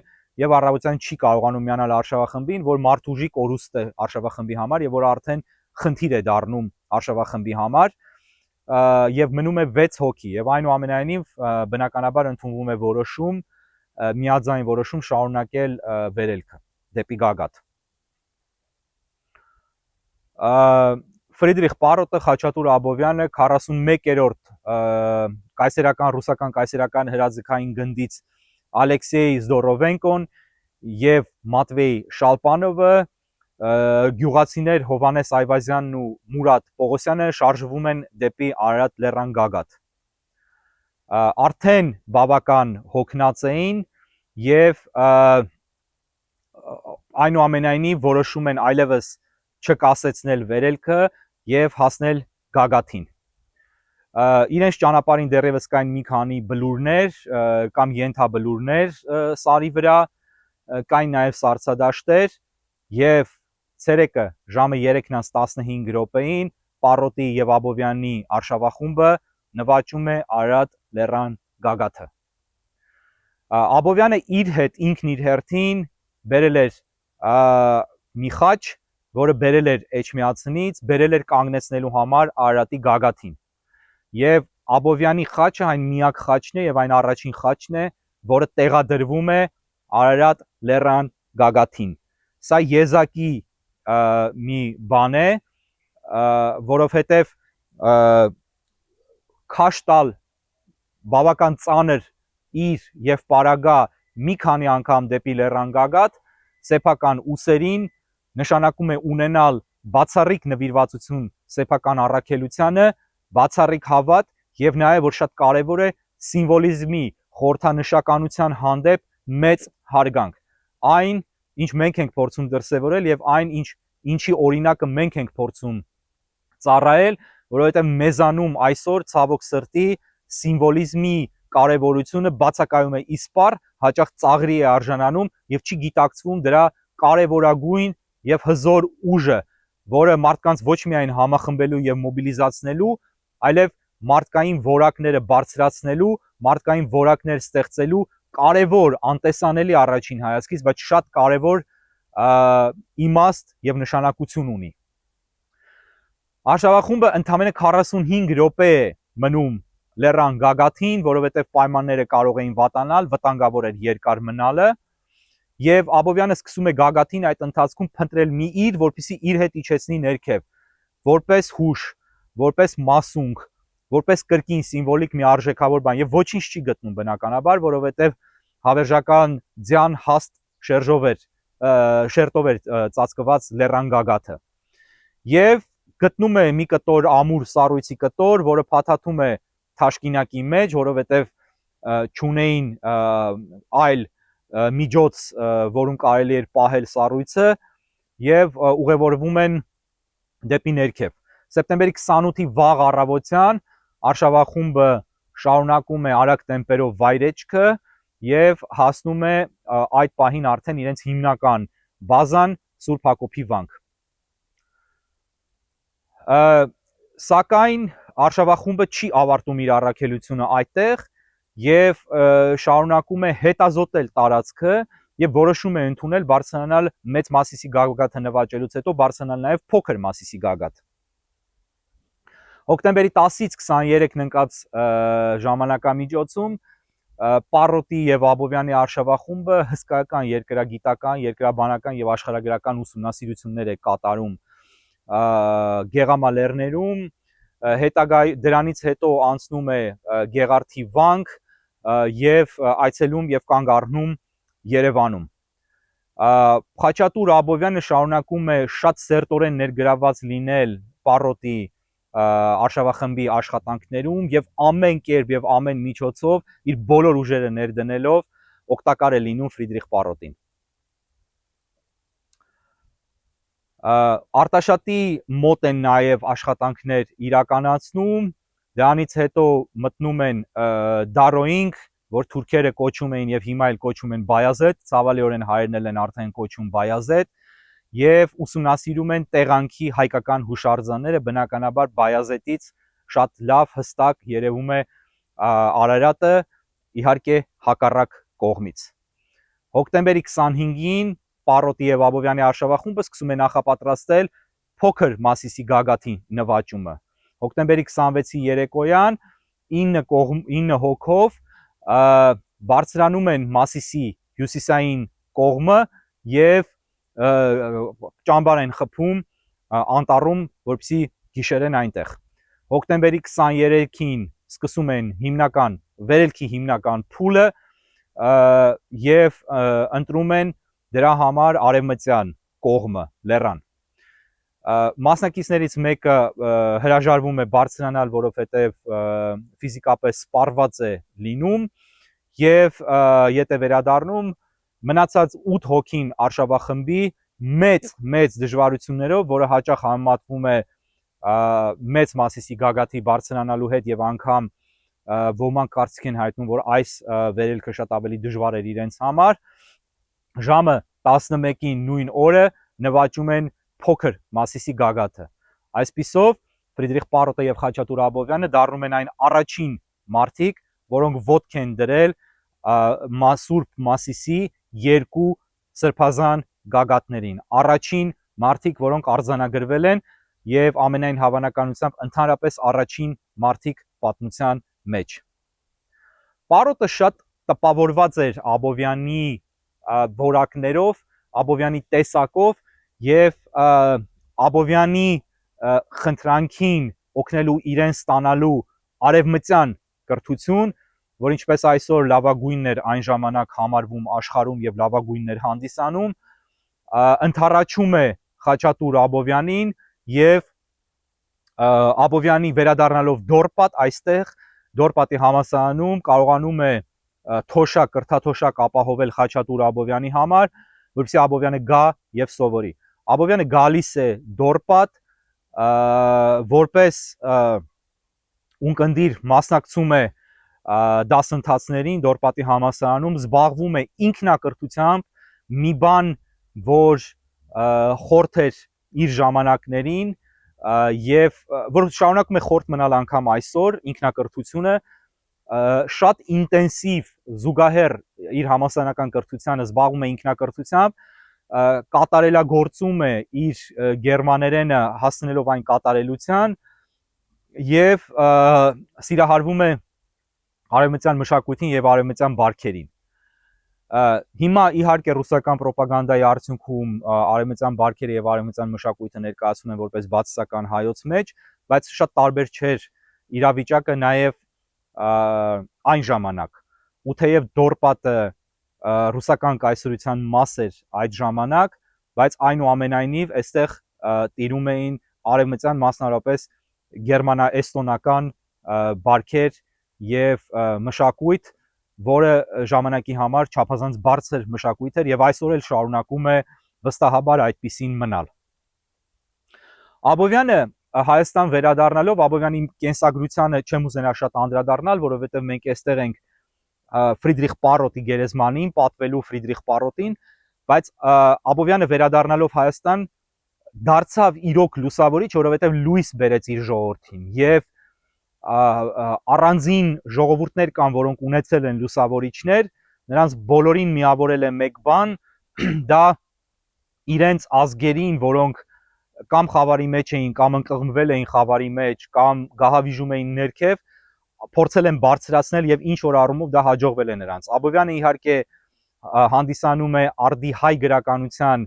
A: եւ առավոտյան չի կարողանում միանալ արշավախմբին, որ մարդուժի կորուստ է արշավախմբի համար եւ որ արդեն խնդիր է դառնում արշավախմբի համար եւ մնում է 6 հոգի եւ այնուամենայնիվ բնականաբար ընդունվում է որոշում, միաձայն որոշում շարունակել վերելքը դեպի Գագաթ։ Ֆրիդրիխ Պարոտը, Խաչատուր Աբովյանը 41-րդ ռուսական կայսերական հրաձգային գնդից Ալեքսեյ Զդորովենկոն եւ Մատվեյ Շալպանովը, գյուղացիներ Հովանես Այվազյանն ու Մուրադ Պողոսյանը շարժվում են դեպի Արարատ լեռան Գագաթ։ Արդեն բավական հոգնած էին եւ այնուամենայնիվ որոշում են այլևս չկասեցնել վերելքը եւ հասնել Գագաթին։ Իրենց ճանապարհին դեռևս կային մի քանի բլուրներ կամ ենթաբլուրներ սարի վրա, կային նաեւ սառցադաշտեր եւ ցերեկը ժամը 3:15 Պարոտի եւ Աբովյանի արշավախումբը նվաճում է Արարատ լեռան Գագաթը։ Աբովյանը ինքն իր հերթին բերել էր մի խաչ, որը բերել էր Էջմիածնից, բերել էր կանգնեցնելու համար Արարատի Գագաթին։ Եվ Աբովյանի խաչը այն միակ խաչն է եւ այն առաջին խաչն է, որը տեղադրվում է Արարատ լեռան Գագաթին։ Սա եզակի մի բան է, որովհետեւ քաշ տալ բավական ծանր իր եւ պարագա մի քանի անգամ դեպի լեռան Գագաթ սեփական ուսերին նշանակում է ունենալ բացառիկ նվիրվածություն սեփական առաքելությանը, բացառիկ հավատ եւ նաեւ որ շատ կարեւոր է սիմվոլիզմի խորհրդանշականության հանդեպ մեծ հարգանք։ Այն, ինչ մենք ենք փորձում դրսևորել եւ այն, ինչի օրինակը մենք ենք փորձում ծառայել, որովհետեւ մեզանում այսօր ցավոք սրտի սիմվոլիզմի կարևորությունը բացակայում է իսպառ, հաճախ ծաղրի է արժանանում եւ չի գիտակցվում դրա կարևորագույն եւ հզոր ուժը, որը մարդկանց ոչ միայն համախմբելու եւ մոբիլիզացնելու, այլև մարդկային որակները բարձրացնելու, մարդկային որակներ ստեղծելու կարևոր, անտեսանելի առաջին հայացքից, բայց շատ կարևոր իմաստ եւ նշանակություն ունի։ Արշավախումբը ընդամենը 45 րոպե է մնում լեռան գագաթին, որովհետեւ պայմանները կարող էին վատանալ, վտանգավոր էր երկար մնալը, եւ Աբովյանը սկսում է գագաթին այդ ընթացքում փնտրել մի իր, որպեսզի իր հետ իջեցնի ներքև, որպես հուշ, որպես մասունք, որպես կրկին սիմվոլիկ մի արժեքավոր բան եւ ոչինչ չի գտնում բնականաբար, որովհետեւ հավերժական ձյան հաստ շերտով էր ծածկված լեռան գագաթը։ Եվ գտնում է մի կտոր ամուր սառույցի կտոր, որը փաթաթում է թաշկինակի մեջ, որովհետեւ չունեին այլ միջոց, որում կարելի էր պահել սառույցը, եւ ուղևորվում են դեպի ներքև։ Սեպտեմբերի 28-ի վաղ առավոտյան արշավախումբը շարունակում է արագ տեմպերով վայրեջքը եւ հասնում է այդ պահին արդեն իրենց հիմնական բազան Սուրբ Հակոբի վանք։ Սակայն արշավախումբը չի ավարտում իր առաքելությունը այդտեղ եւ շարունակում է հետազոտել տարածքը եւ որոշում է ընդունել բարձրանալ մեծ Մասիսի գագաթը նվաճելուց հետո բարձրանալ նաեւ փոքր Մասիսի գագաթ։ Հոկտեմբերի 10-ից 23-ն ընկած ժամանակամիջոցում Պառոտի եւ Աբովյանի արշավախումբը հսկայական երկրագիտական, երկրաբանական եւ աշխարհագրական ուսումնասիրություններ է կատարում Գեղամա լեռներում, դրանից հետո անցնում է Գեղարդի վանք եւ այցելում եւ կանգ առնում Երևանում։ Խաչատուր Աբովյանը շարունակում է շատ սերտորեն ներգրաված լինել Պառոտի արշավախմբի աշխատանքներում եւ ամեն կերպ եւ ամեն միջոցով իր բոլոր ուժերը ներդնելով օգտակար է լինում Ֆրիդրիխ Պառոտին։ Արտաշատի մոտ են նաեւ աշխատանքներ իրականացնում, դրանից հետո մտնում են Դարոյինք, որ թուրքերը կոչում էին եւ հիմա էլ կոչում են Բայազեդ, ցավալիորեն հայերն են արդեն կոչում Բայազեդ, եւ ուսումնասիրում են տեղանքի հայկական հուշարձանները, բնականաբար Բայազետից շատ լավ հստակ երևում է Արարատը, իհարկե հակառակ կողմից։ Հոկտեմբերի 25-ին Պառոտի եւ Աբովյանի արշավախումբը սկսում է նախապատրաստել փոքր Մասիսի գագաթի նվաճումը։ Հոկտեմբերի 26-ի երեկոյան 9 հոգով բարձրանում են Մասիսի հյուսիսային կողմը եւ ճամբար են խփում անտառում, որպեսզի գիշերեն այնտեղ։ Հոկտեմբերի 23-ին սկսում են վերելքի հիմնական փուլը եւ ընտրում են դրա համար արևմտյան կողմը լեռան։ Մասնակիցներից մեկը հրաժարվում է բարձրանալ, որովհետեւ ֆիզիկապես սպառված է լինում եւ ետ է վերադառնում մնացած 8 հոգին արշավախմբի մեծ դժվարություններով, որը հաճախ համեմատվում է մեծ Մասիսի գագաթի բարձրանալու հետ եւ անգամ ոմանք կարծիք են հայտնում, որ այս վերելքը շատ ավելի դժվար էր իրենց համար, ժամը 11-ին նույն օրը նվաճում են փոքր Մասիսի գագաթը։ Այսպիսով Ֆրիդրիխ Պառոտը եւ Խաչատուր Աբովյանը դառնում են այն առաջին մարդիկ, որոնք ոտք են դրել Սուրբ Մասիսի երկու սրբազան գագաթներին, առաջին մարդիկ, որոնք արձանագրվել են եւ ամենայն հավանականությամբ ընդհանրապես առաջին մարդիկ պատմության մեջ։ Պառոտը շատ տպավորված էր Աբովյանի որակներով, Աբովյանի տեսակով եւ Աբովյանի խնդրանքին օգնելու իրեն ստանալու արևմտյան կրթություն, որ ինչպես այսօր լավագույնն էր այն ժամանակ համարվում աշխարհում եւ լավագույնն էր հանդիսանում, ընդառաջում է Խաչատուր Աբովյանին եւ Աբովյանի վերադառնալով Դորպատ այստեղ Դորպատի համալսարանում կարողանում է թոշակ, կրթաթոշակ ապահովել Խաչատուր Աբովյանի համար, որպեսզի Աբովյանը գա եւ սովորի։ Աբովյանը գալիս է Դորպատ, որպես ունկնդիր մասնակցում է դասընթացներին Դորպատի համալսարանում, զբաղվում է ինքնակրթությամբ, մի բան, որ խորթ էր իր ժամանակներին եւ որ շարունակում է խորթ մնալ անգամ այսօր, ինքնակրթությունը շատ ինտենսիվ զուգահեռ իր համալսարանական կրթությանը զբաղվում է ինքնակրթությամբ, կատարելագործում է իր գերմաներենը հասցնելով այն կատարելության եւ սիրահարվում է արևմտյան մշակույթին եւ արևմտյան բարքերին։ Հիմա իհարկե ռուսական ռոպագանդայի արդյունքում արևմտյան բարքերը եւ արևմտյան մշակույթը ներկայացվում են որպես բացասական հայոց մեջ, բայց շատ տարբեր չէր իրավիճակը նաեւ այն ժամանակ, ու թեև Դորպատը ռուսական կայսրության մաս էր այդ ժամանակ, բայց այնուամենայնիվ այստեղ տիրում էին արևմտյան մասնավորապես գերմանա-էստոնական բարքեր եւ մշակույթ, որը ժամանակի համար չափազանց բարձր մշակույթ էր եւ այսօր էլ շարունակում է վստահաբար այդպիսին մնալ։ Աբովյանը Հայաստան վերադառնալով, Աբովյանի կենսագրությանը չեմ ուզենա շատ անդրադառնալ, որովհետեւ մենք այստեղ ենք Ֆրիդրիխ Պարոտի գերեզմանին, պատվելու Ֆրիդրիխ Պարոտին, բայց Աբովյանը վերադառնալով Հայաստան դարձավ իրոք լուսավորիչ, որովհետեւ լույս բերեց իր ժողովրդին եւ առանձին ժողովուրդներ կան, որոնք ունեցել են լուսավորիչներ, նրանց բոլորին միավորել է մեկ բան, դա իրենց ազգերին, որոնք կամ խավարի մեջ էին, կամ ընկղմվել էին խավարի մեջ, կամ գահավիժում էին ներքև, փորձել են բարձրացնել եւ ինչ որ առումով դա հաջողվել է նրանց։ Աբովյանը իհարկե հանդիսանում է արդի հայ գրականության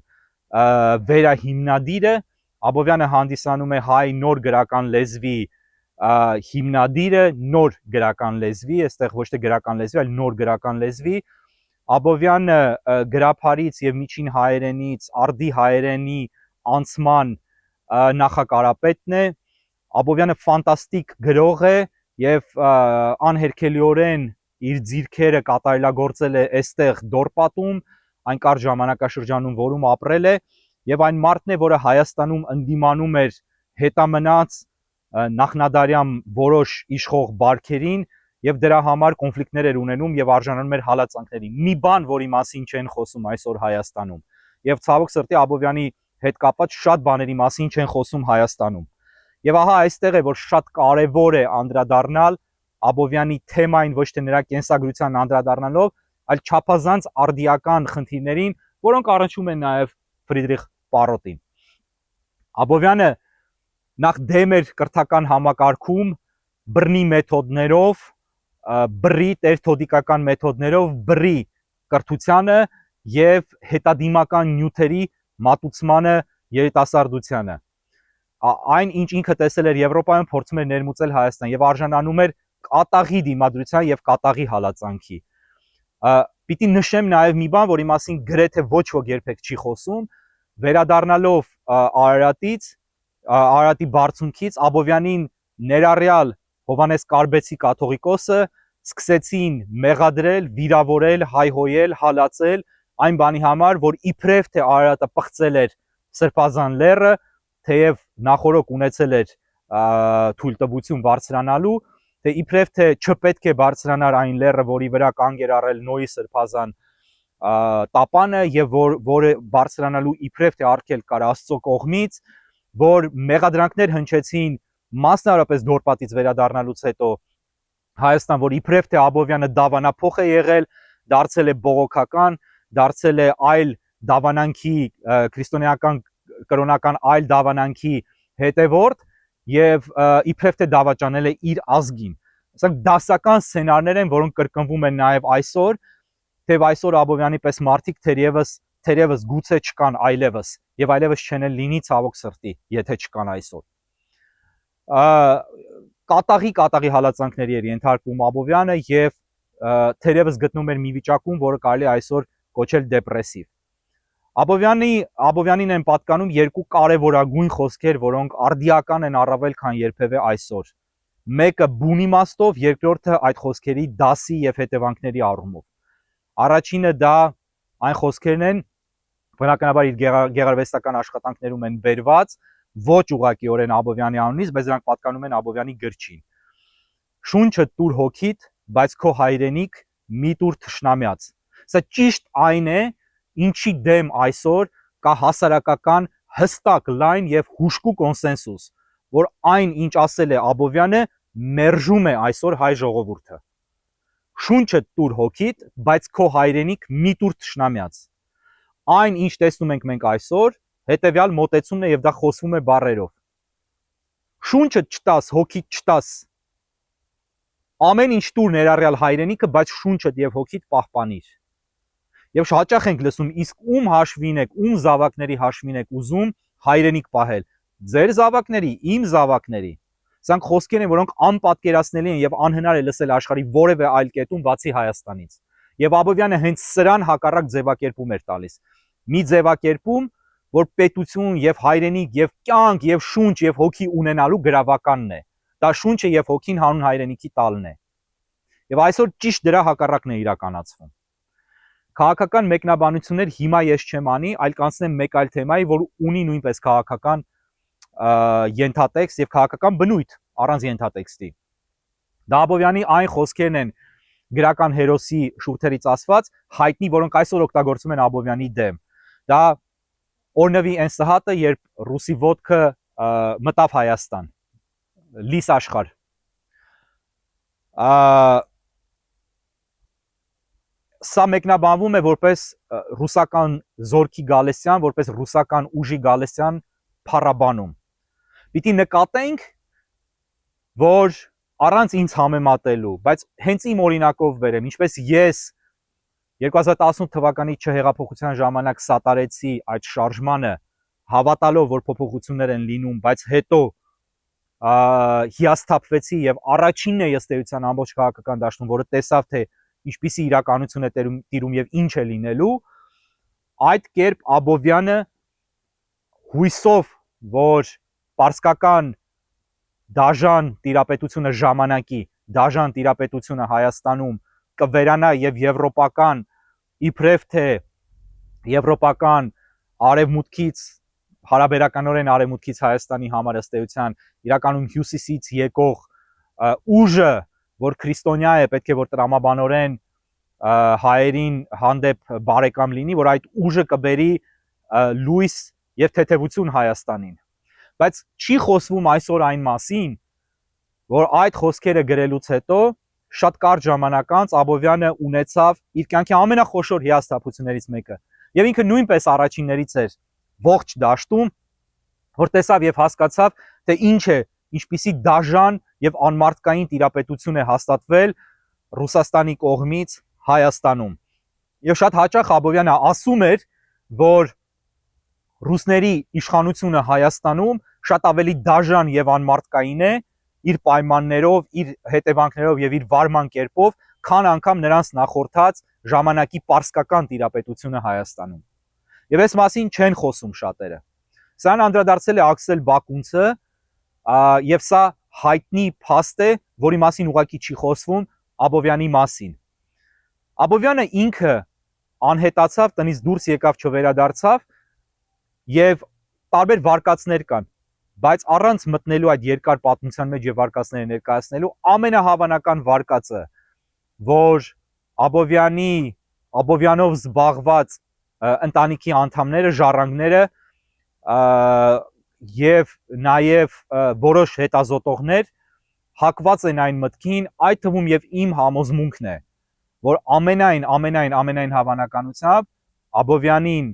A: վերահիմնադիրը, Աբովյանը հանդիսանում է հայ նոր գրական լեզվի հիմնադիրը, նոր գրական լեզվի, այստեղ ոչ թե գրական լեզվի, այլ նոր գրական լեզվի։ Աբովյանը գրաբարից եւ միջին հայերենից արդի հայերենի անցման նախակարապետն է։ Աբովյանը ֆանտաստիկ գրող է եւ անհերքելիորեն իր ձիրքերը կատարելագործել է այստեղ Դորպատում, այն կարճ ժամանակաշրջանում, որում ապրել է, եւ այն մարդն է, որը Հայաստանում ընդդիմանում էր հետամնաց նախնադարյան որոշ իշխող բարքերին եւ դրա համար կոնֆլիկտներ էր ունենում եւ արժանանում էր հալածանքների։ Մի բան, որի մասին չեն խոսում այսօր Հայաստանում։ Եվ ցավոք սրտի Աբովյանի հետ կապված շատ բաների մասին չեն խոսում Հայաստանում։ Եվ ահա այստեղ է, որ շատ կարևոր է անդրադառնալ Աբովյանի թեմային, ոչ թե նրա կենսագրության անդրադառնալով, այլ չափազանց արդիական խնդիրներին, որոնք առնչվում են նաեւ Ֆրիդրիխ Պարոտին։ Աբովյանը նախ դեմ էր կրթական համակարգում բռնի մեթոդներով, բռի տերթոդիկական մեթոդներով բռի կրթությանը եւ հետադիմական նյութերի մատուցմանը երիտասարդությանը։ Այն ինչ ինքը տեսել էր Եվրոպայում, փորձում էր ներմուծել Հայաստան եւ արժանանում էր կատաղի դիմադրության եւ կատաղի հալածանքի։ Պիտի նշեմ նաեւ մի բան, որի մասին գրեթե ոչ ոք երբեք չի խոսում, վերադառնալով Արարատի բարձունքից Աբովյանին ներառյալ Հովանես Կարբեցի կաթողիկոսը սկսեցին մեղադրել, վիրավորել, հայհոյել, հալածել այն բանի համար, որ իբրև թե Արարատը պղծել էր Սրբազան լեռը, թեև նախորոք ունեցել էր թույլտվություն բարձրանալու, թե իբրև թե չպետք է բարձրանար այն լեռը, որի վրա կանգ էր առել Նոյի Սրբազան տապանը եւ որը բարձրանալու իբրև թե արգել կար Աստծո կողմից, որ մեղադրանքներ հնչեցին մասնավորապես Դորպատից վերադառնալուց հետո Հայաստան, որ իբրև թե Աբովյանը դավանափոխ է եղել, դարձել է բողոքական, դարձել է այլ դավանանքի քրիստոնեական կրոնական այլ դավանանքի հետևորդ եւ իբրև թե դավաճանել է իր ազգին։ Ասենք դասական սցենարներ են, որոնք կրկնվում են նաեւ այսօր, թեև այսօր Աբովյանի պես մարդիկ թերևս գուցե չկան այլևս եւ այլևս չեն լինի ցավոք սրտի, եթե չկան այսօր։ Կատաղի հալածանքների էր ենթարկվում Աբովյանը եւ թերևս գտնում էր մի վիճակում, որը կարելի է այսօր կոչել դեպրեսիվ։ Աբովյանին են պատկանում երկու կարևորագույն խոսքեր, որոնք արդիական են առավել քան երբևէ այսօր։ մեկը բուն իմաստով, երկրորդը այդ խոսքերի դասի եւ հետևանքների առումով։ Առաջինը դա այն խոսքերն են, բնականաբար իր գեղարվեստական աշխատանքներում են բերված, ոչ ուղղակիորեն Աբովյանի անունից, բայց դրանք պատկանում են Աբովյանի գրչին։ Շունչը տուր հոգիդ, բայց քո հայրենիք մի տուր թշնամյաց։ Սա ճիշտ այն է, ինչի դեմ այսօր կա հասարակական հստակ լայն եւ հուժկու կոնսենսուս, որ այն, ինչ ասել է Աբովյանը, մերժում է այսօր հայ ժողովուրդը։ Շունչը տուր հոգիդ, բայց քո հայրենիք մի տուր թշնամյաց։ Այն, ինչ տեսնում ենք մենք այսօր, հետեւյալ մոտեցումն է եւ դա խոսվում է բառերով։ Շունչը չտաս, հոգիդ չտաս։ Ամեն ինչ տուր ներառյալ հայրենիքը, բայց շունչդ եւ հոգիդ պահպանիր։ Եվ հաճախ ենք լսում, իսկ ում հաշվին եք, ում զավակների հաշվին եք ուզում հայրենիք պահել։ Ձեր զավակների, իմ զավակների։ Սրանք խոսքեր են, որոնք անպատկերացնելի են եւ անհնար է լսել աշխարհի որևէ այլ կետում բացի Հայաստանից։ Եվ Աբովյանը հենց սրան հակառակ ձևակերպում էր տալիս։ Մի ձևակերպում, որ պետություն եւ հայրենիք եւ կյանք եւ շունչ եւ հոգի ունենալու գրավականն է։ Դա շունչը եւ հոգին հանուն հայրենիքի տալն է։ Եվ այսօր ճիշտ դրա հակառակն է իրականացվում։ Քաղաքական մեկնաբանություններ հիմա ես չեմ անի, այլ կանցնեմ մեկ այլ թեմայի, որ ունի նույնպես քաղաքական ենթատեքստ եւ քաղաքական բնույթ առանց ենթատեքստի։ Դա Աբովյանի այն խոսքերն են գրական հերոսի շուրթերից ասված, հայտնի, որոնք այսօր օգտագործում են Աբովյանի դեմ։ Դա օրնվի այն սահատը, երբ ռուսի ոդկը մտավ Հայաստան, լիս աշխարհ։ Սա մեկնաբանվում է որպես ռուսական զորքի գալեսյան, որպես ռուսական ուժի գալեսյան փառաբանում։ Պիտի նկատենք, որ առանց ինձ համեմատելու, բայց հենց իմ օրինակով բերեմ, ինչպես ես 2018 թվականի չհեղափոխության ժամանակ սատարեցի այդ շարժմանը, հավատալով, որ փոփոխություններ են լինում, բայց հետո հիասթափվեցի եւ առաջինն է ըստ էության ամբողջ քաղաքական դաշտում, որը տեսավ, թե ինչպիսի իրականություն է տիրում եւ ինչ է լինելու, այդ կերպ Աբովյանը հույսով, որ պարսկական դաժան տիրապետությունը ժամանակի, դաժան տիրապետությունը Հայաստանում կվերանա եւ եվրոպական, իբրև թե եվրոպական արևմուտքից, հարաբերականորեն արևմուտքից Հայաստանի համար ըստ էության իրականում հյուսիսից եկող ուժը, որ քրիստոնյա է, պետք է որ տրամաբանորեն հայերին հանդեպ բարեկամ լինի, որ այդ ուժը կբերի լույս եւ թեթևություն Հայաստանին։ Բայց չի խոսվում այսօր այն մասին, որ այդ խոսքերը գրելուց հետո շատ կարճ ժամանակ անց Աբովյանը ունեցավ իր կյանքի ամենախոշոր հիասթափություններից մեկը։ Եվ ինքը նույնպես առաջիններից էր ողջ դաշտում, որ տեսավ եւ հասկացավ, թե ինչ է, ինչպիսի դաժան եւ անմարդկային տիրապետություն է հաստատվել Ռուսաստանի կողմից Հայաստանում։ Եվ շատ հաճախ Աբովյանը ասում էր, որ ռուսների իշխանությունը Հայաստանում շատ ավելի դաժան եւ անմարդկային է իր պայմաններով, իր հետևանքներով եւ իր վարման կերպով, քան անգամ նրանց նախորդած ժամանակի պարսկական տիրապետությունը Հայաստանում։ Եվ այս մասին չեն խոսում շատերը։ Սրան անդրադարձել է Աքսել Բակունցը, եւ սա հայտնի փաստ է, որի մասին ուղղակի չի խոսվում Աբովյանի մասին։ Աբովյանը ինքը անհետացավ, տնից դուրս եկավ, չվերադարձավ եւ տարբեր վարկածներ կան, բայց առանց մտնելու այդ երկար պատմության մեջ եւ վարկածները ներկայացնելու ամենահավանական վարկածը, որ Աբովյանով զբաղված ընտանիքի անդամները, ժառանգները եւ նաեւ որոշ հետազոտողներ հակված են այն մտքին, այդ թվում եւ իմ համոզմունքն է, որ ամենայն հավանականությամբ Աբովյանին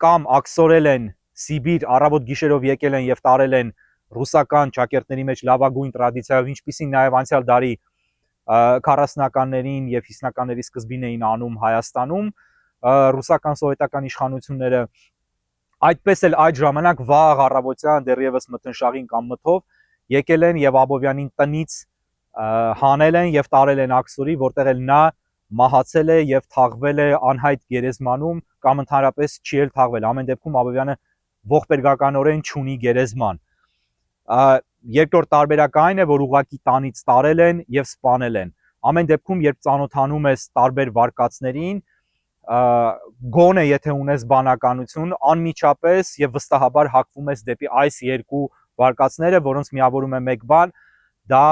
A: կամ աքսորել են Սիբիր, առավոտ գիշերով եկել են եւ տարել են ռուսական ճակերտների մեջ լավագույն տրադիցիայով, ինչպիսին նաեւ անցյալ դարի 40-ականներին եւ 50-ականների սկզբին էին անում Հայաստանում ռուսական սովետական իշխանությունները, այդպես էլ այդ ժամանակ վաղ առավոտյան դեռևս մթնշաղին կամ մթով եկել են եւ Աբովյանին տնից հանել են եւ տարել են աքսորի, որտեղ էլ նա մահացել է եւ թաղվել է անհայտ գերեզմանում կամ ընդհանրապես չի էլ թաղվել։ Ամեն դեպքում Աբովյանը ողբերգականորեն չունի գերեզման։ Երկրորդ տարբերակը այն է, որ ուղղակի տանից տարել են եւ սպանել են։ Ամեն դեպքում, երբ ծանոթանում ես տարբեր վարկածներին, գոնե եթե ունես բանականություն, անմիջապես եւ վստահաբար հակվում ես դեպի այս երկու վարկածները, որոնց միավորում է մեկ բան, դա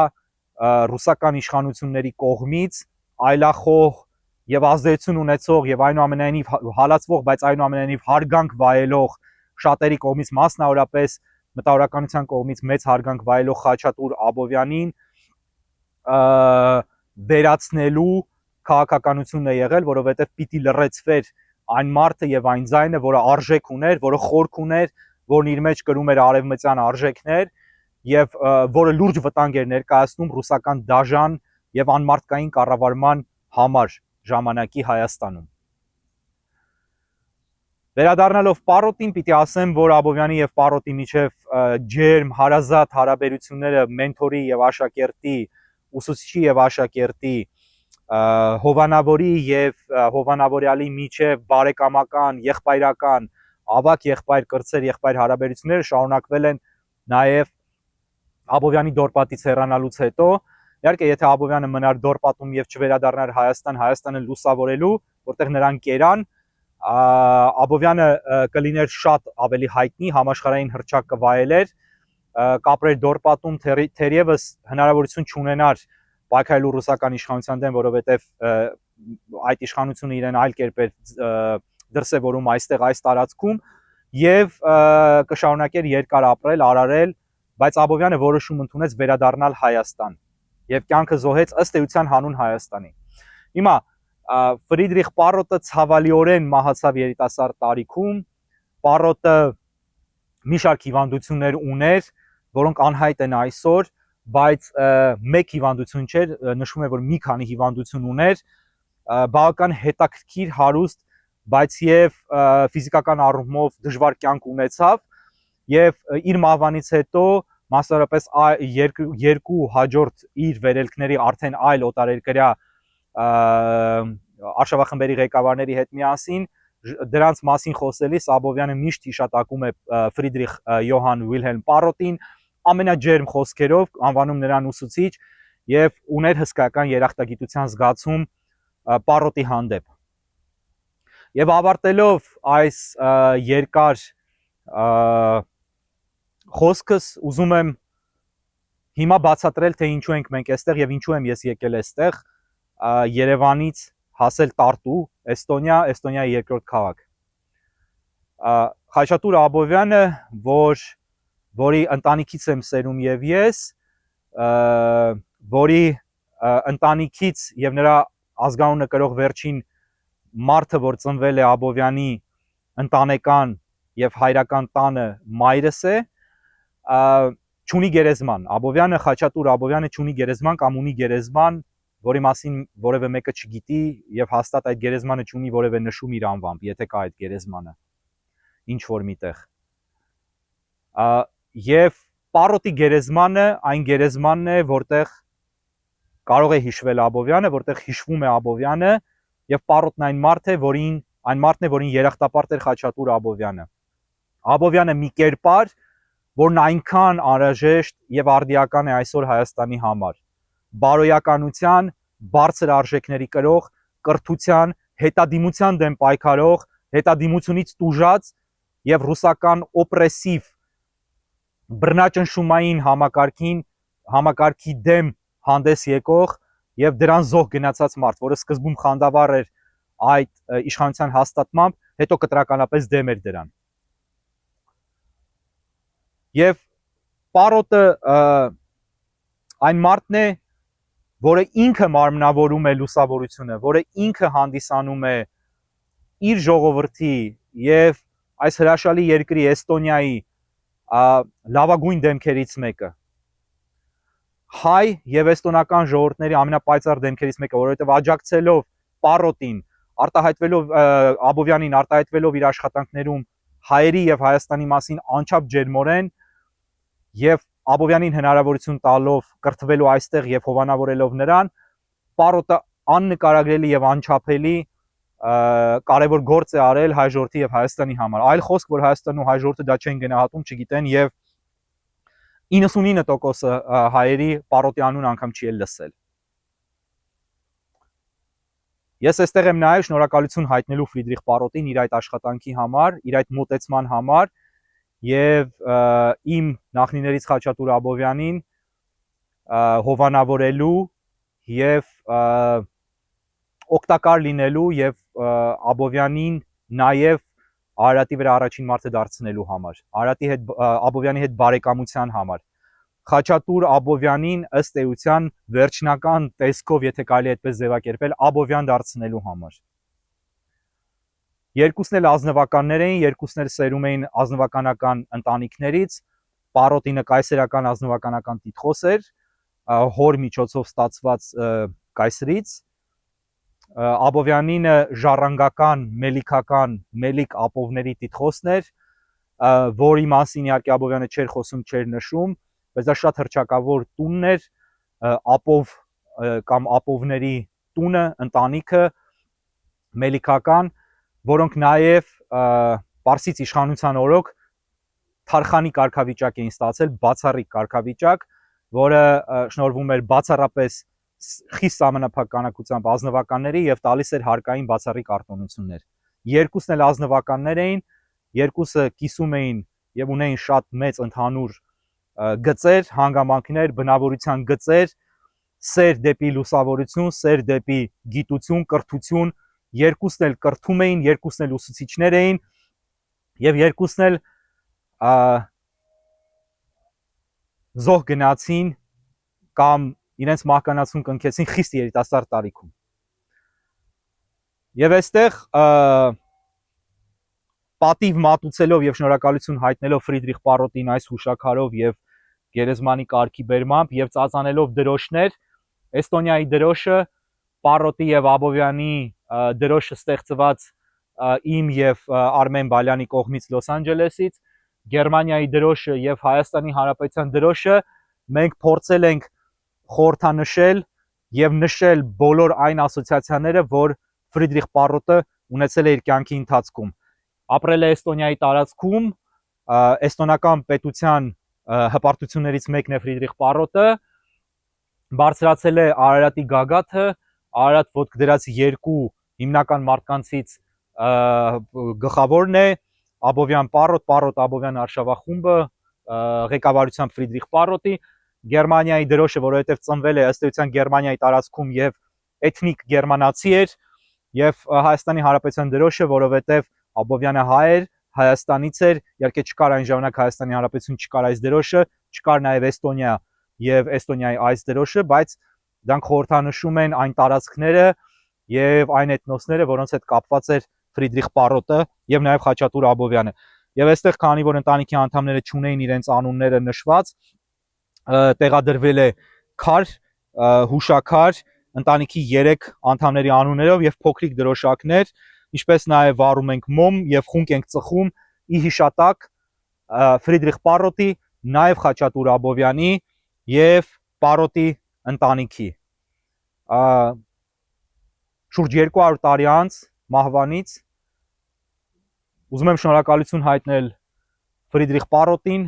A: ռուսական իշխանությունների կողմից այլախոհ եւ ազդեցություն ունեցող եւ այնուամենայնիվ հալածվող, բայց այնուամենայնիվ հարգանք վայելող շատերի կողմից, մասնավորապես մտավորականության կողմից մեծ հարգանք վայելող Խաչատուր Աբովյանին վերացնելու քաղաքականությունն է եղել, որովհետև պիտի լռեցվեր այն մարդը եւ այն ձայնը, որը արժեք ուներ, որը խորք ուներ, որն իր մեջ կրում էր արևմտյան արժեքներ եւ որը լուրջ վտանգ էր ներկայացնում ռուսական դաժան եւ անմարդկային կառավարման համար ժամանակի Հայաստանում։ Վերադառնալով Պարոտին, պիտի ասեմ, որ Աբովյանի եւ Պարոտի միջև ջերմ հարազատ հարաբերությունները մենթորի եւ աշակերտի, ուսուցիչի եւ աշակերտի, հովանավորի եւ հովանավորյալի միջև բարեկամական, եղբայրական, ավակ եղբայր կրտսեր եղբայր հարաբերությունները շարունակվել են նաեւ Աբովյանի դորպատից հեռանալուց հետո։ Իհարկե, եթե Աբովյանը մնար դորպատում եւ չվերադառնար Հայաստան, Հայաստանը լուսավորելու, որտեղ նրան կերան, Աբովյանը կլիներ շատ ավելի հայտնի, համաշխարհային հռչակ կվայելեր, կապրեր դորպատում, թերևս հնարավորություն չունենար պայքարելու ռուսական իշխանության դեմ, որովհետև այդ իշխանությունը իրեն այլ կերպ էր դրսևորում այստեղ այս տարածքում եւ կշարունակեր երկար ապրել, արարել, բայց Աբովյանը որոշում ընդունեց վերադառնալ Հայաստան եւ կյանքը զոհեց ըստ էության հանուն Հայաստանի։ Հիմա Ֆրիդրիխ Պարոտը ցավալիորեն մահացավ երիտասարդ տարիքում։ Պարոտը մի շարք հիվանդություններ ուներ, որոնք անհայտ են այսօր, բայց մեկ հիվանդություն չէր, նշվում է, որ մի քանի հիվանդություն ուներ, բավական հետաքրքիր, հարուստ, բայց եւ ֆիզիկական առումով դժվար կյանք ունեցավ եւ իր մահվանից հետո մասնավորապես երկու հաջորդ իր վերելքների արդեն այլ օտարերկրյա արշավախմբերի ղեկավարների հետ միասին դրանց մասին խոսելիս Աբովյանը միշտ հիշատակում է Ֆրիդրիխ Յոհան Վիլհելմ Պարոտին ամենաջերմ խոսքերով, անվանում նրան ուսուցիչ եւ ուներ հսկայական երախտագիտության զգացում Պարոտի հանդեպ։ Եվ ավարտելով այս երկար խոսքս ուզում եմ հիմա բացատրել, թե ինչու ենք մենք այստեղ եւ ինչու եմ ես եկել այստեղ Երևանից հասել Տարտու, Էստոնիայի երկրորդ քաղաք։ Խաչատուր Աբովյանը, որի ընտանիքից եմ սերում եւ ես, որի ընտանիքից եւ նրա ազգանունը կրող վերջին մարդը, որ ծնվել է Աբովյանի ընտանեկան եւ հայրական տանը մայրս է, չունի գերեզման։ Աբովյանը, Խաչատուր Աբովյանը չունի գերեզման կամ ունի գերեզման, որի մասին որևէ մեկը չգիտի եւ հաստատ այդ գերեզմանը չունի որևէ նշում իր անվամբ, եթե կա այդ գերեզմանը ինչ որ միտեղ։ Եվ Պարոտի գերեզմանը այն գերեզմանն է, որտեղ կարող է հիշվել Աբովյանը, որտեղ հիշվում է Աբովյանը եւ Պարոտն այն մարդն է, որին երախտապարտ էր Խաչատուր Աբովյանը։ Աբովյանը մի կերպար, որն այնքան անհրաժեշտ եւ արդիական է այսօր Հայաստանի համար։ Բարոյականության, բարձր արժեքների կրող, կրթության, հետադիմության դեմ պայքարող, հետադիմությունից տուժած եւ ռուսական օպրեսիվ բռնաճնշումային համակարգի դեմ հանդես եկող եւ դրան զոհ գնացած մարդ, որը սկզբում խանդավառ էր այդ իշխանության հաստատմամբ, հետո կտրականապես դեմ էր դրան։ Եվ Պարոտը այն մարդն է, որը ինքը մարմնավորում է լուսավորությունը, որը ինքը հանդիսանում է իր ժողովրդի եւ այս հրաշալի երկրի Էստոնիայի լավագույն դեմքերից մեկը։ Հայ եւ էստոնական ժողովուրդների ամենապայծառ դեմքերից մեկը, որովհետեւ աջակցելով Պարոտին, արտահայտվելով Աբովյանին, արտահայտվելով իր աշխատանքներում հայերի եւ Հայաստանի մասին անչափ ջերմորեն եւ Աբովյանին հնարավորություն տալով կրթվելու այստեղ եւ հովանավորելով նրան, Պարոտը աննկարագրելի եւ անչափելի կարևոր գործ է արել հայ ժողովրդի եւ Հայաստանի համար։ Այլ խոսք, որ Հայաստանն ու հայ ժողովուրդը դա չեն գնահատում, չգիտեն եւ 99% հայերի Պարոտի անուն անգամ չի լսել։ Ես այստեղ եմ նաև շնորհակալություն հայտնելու Ֆրիդրիխ Պարոտին իր այդ աշխատանքի համար, իր այդ մոտեցման համար եւ իմ նախնիներից Խաչատուր Աբովյանին հովանավորելու եւ օգտակար լինելու եւ Աբովյանին նաև Արարատի վրա առաջին մարդը դարձնելու համար, Աբովյանի հետ բարեկամության համար, Խաչատուր Աբովյանին ըստ էության վերջնական տեսքով, եթե կարելի այդպես ձևակերպել, Աբովյան դարձնելու համար։ Երկուսն էլ ազնվականներ էին, երկուսն էլ սերում էին ազնվականական ընտանիքներից, Պարոտինը կայսերական ազնվականական տիտղոս էր, հոր միջոցով ստացված կայսրից, Աբովյանինը ժառանգական, մելիքական, մելիք ապովների տիտղոսն էր, որի մասին իհարկե Աբովյանը չէր խոսում, չէր նշում, բայց դա շատ հռչակավոր տունն էր, ապով կամ ապովների տունը, ընտանիքը, մելիքական, որոնք նաև Պարսից իշխանության օրոք թարխանի կարգավիճակ էին ստացել, բացառիկ կարգավիճակ, որը շնորհվում էր բացառապես խիստ սահմանափականակությամբ ազնվականների եւ տալիս էր հարկային բացառիկ արտոնություններ։ Երկուսն էլ ազնվականներ էին, երկուսը կիսում էին եւ ունեին շատ մեծ ընդհանուր գծեր, հանգամանքներ, բնավորության գծեր, սեր դեպի լուսավորություն, սեր դեպի գիտություն, կրթություն, երկուսն էլ կրթում էին, երկուսն էլ ուսուցիչներ էին եւ երկուսն էլ զոհ գնացին կամ իրենց մահկանացուն կնքեցին խիստ երիտասարդ տարիքում։ Եվ այստեղ պատիվ մատուցելով եւ շնորհակալություն հայտնելով Ֆրիդրիխ Պարոտին այս հուշաքարով եւ գերեզմանի կարգի բերմամբ եւ ծածանելով դրոշներ, Էստոնիայի դրոշը Պարոտի եւ Աբովյանի դրոշը ստեղծված իմ եւ Արմեն Բալյանի կողմից Լոս Անջելեսից, Գերմանիայի դրոշը եւ Հայաստանի Հանրապետության դրոշը մենք փորձել ենք խորհրդանշել եւ նշել բոլոր այն ասոցիացիաները, որ Ֆրիդրիխ Պարոտը ունեցել է իր կյանքի ընթացքում։ Ապրել է Էստոնիայի տարածքում, էստոնական պետության հպարտություններից մեկն է Ֆրիդրիխ Պարոտը, բարձրացել է Արարատի գագաթը, Արարատ ոտք դրած երկու հիմնական մարդկանցից գլխավորն է Աբովյան Պարոտ, Պարոտ Աբովյան արշավախումբը, ղեկավարությամբ Ֆրիդրիխ Պարոտի, Գերմանիայի դրոշը, որովհետև ծնվել է ըստ էության Գերմանիայի տարածքում եւ էթնիկ գերմանացի էր, եւ Հայաստանի Հանրապետության դրոշը, որովհետև Աբովյանը հայ էր, Հայաստանից էր, իհարկե չկար այն ժամանակ Հայաստանի Հանրապետություն, չկար այս դրոշը, չկար նաեւ Էստոնիա եւ Էստոնիայի այս դրոշը, բայց դրանք խորհրդանշում են այն տարածքները եւ այն էթնոսները, որոնց հետ կապված էր Ֆրիդրիխ Պարոտը եւ նաեւ Խաչատուր Աբովյանը։ Եվ այստեղ, քանի որ ընտանիքի անդամները չունեին իրենց անունները նշված, տեղադրվել է քար, հուշաքար ընտանիքի 3 անդամների անուններով եւ փոքրիկ դրոշակներ, ինչպես նաեւ վառում ենք մոմ եւ խունկ ենք ծխում ի հիշատակ Ֆրիդրիխ Պարոտի, նաեւ Խաչատուր Աբովյանի եւ Պարոտի ընտանիքի։ Շուրջ 200 տարի անց մահվանից ուզում եմ շնորհակալություն հայտնել Ֆրիդրիխ Պարոտին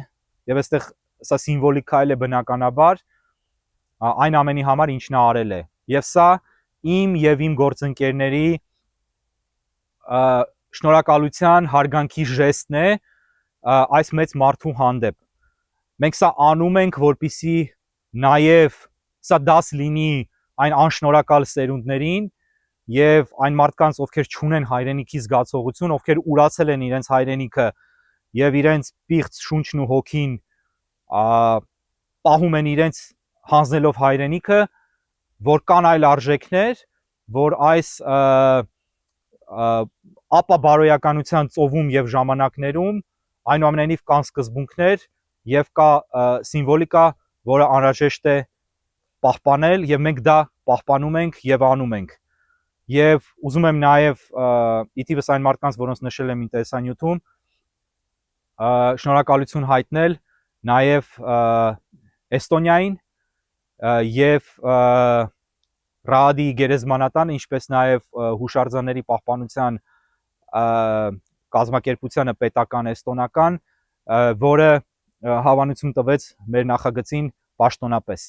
A: եւ այստեղ սա սիմվոլիկ քայլ է բնականաբար այն ամենի համար, ինչ նա արել է, եւ սա իմ եւ իմ գործընկերների շնորհակալության հարգանքի ժեստն է այս մեծ մարդու հանդեպ։ Մենք սա անում ենք, որպեսզի նաեւ սա դաս լինի այն անշնորհակալ սերունդներին եւ այն մարդկանց, ովքեր չունեն հայրենիքի զգացողություն, ովքեր ուրացել են իրենց հայրենիքը եւ իրենց պիղծ շունչն ու հոգին պահում են իրենց հանձնելով հայրենիքը, որ կան այլ արժեքներ, որ այս ապաբարոյականության ծովում եւ ժամանակներում այնուամենայնիվ կան սկզբունքներ եւ կա սիմվոլիկա, որը անհրաժեշտ է պահպանել եւ մենք դա պահպանում ենք եւ անում ենք։ Եվ ուզում եմ նաեւ ի թիվս այն մարդկանց, որոնց նշել եմ ինտերեսանյութում, շնորհակալություն հայտնել նաեւ Էստոնիային եւ Ռադի գերեզմանատանը, ինչպես նաեւ հուշարձանների պահպանության կազմակերպությանը պետական էստոնական, որը հավանություն տվեց մեր նախագծին պաշտոնապես։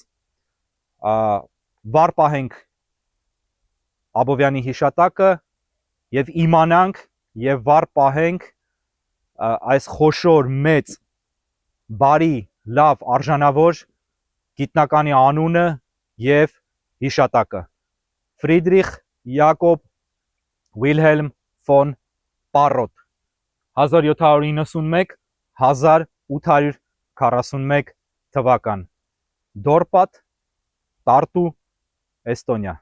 A: Վառ պահենք Աբովյանի հիշատակը եւ իմանանք եւ վառ պահենք այս խոշոր մեծ բարի լավ արժանավոր գիտնականի անունը եւ հիշատակը Ֆրիդրիխ Յակոբ Վիլհելմ ֆոն Պարոտ 1791-1841 թվական Դորպատ Տարտու Էստոնիա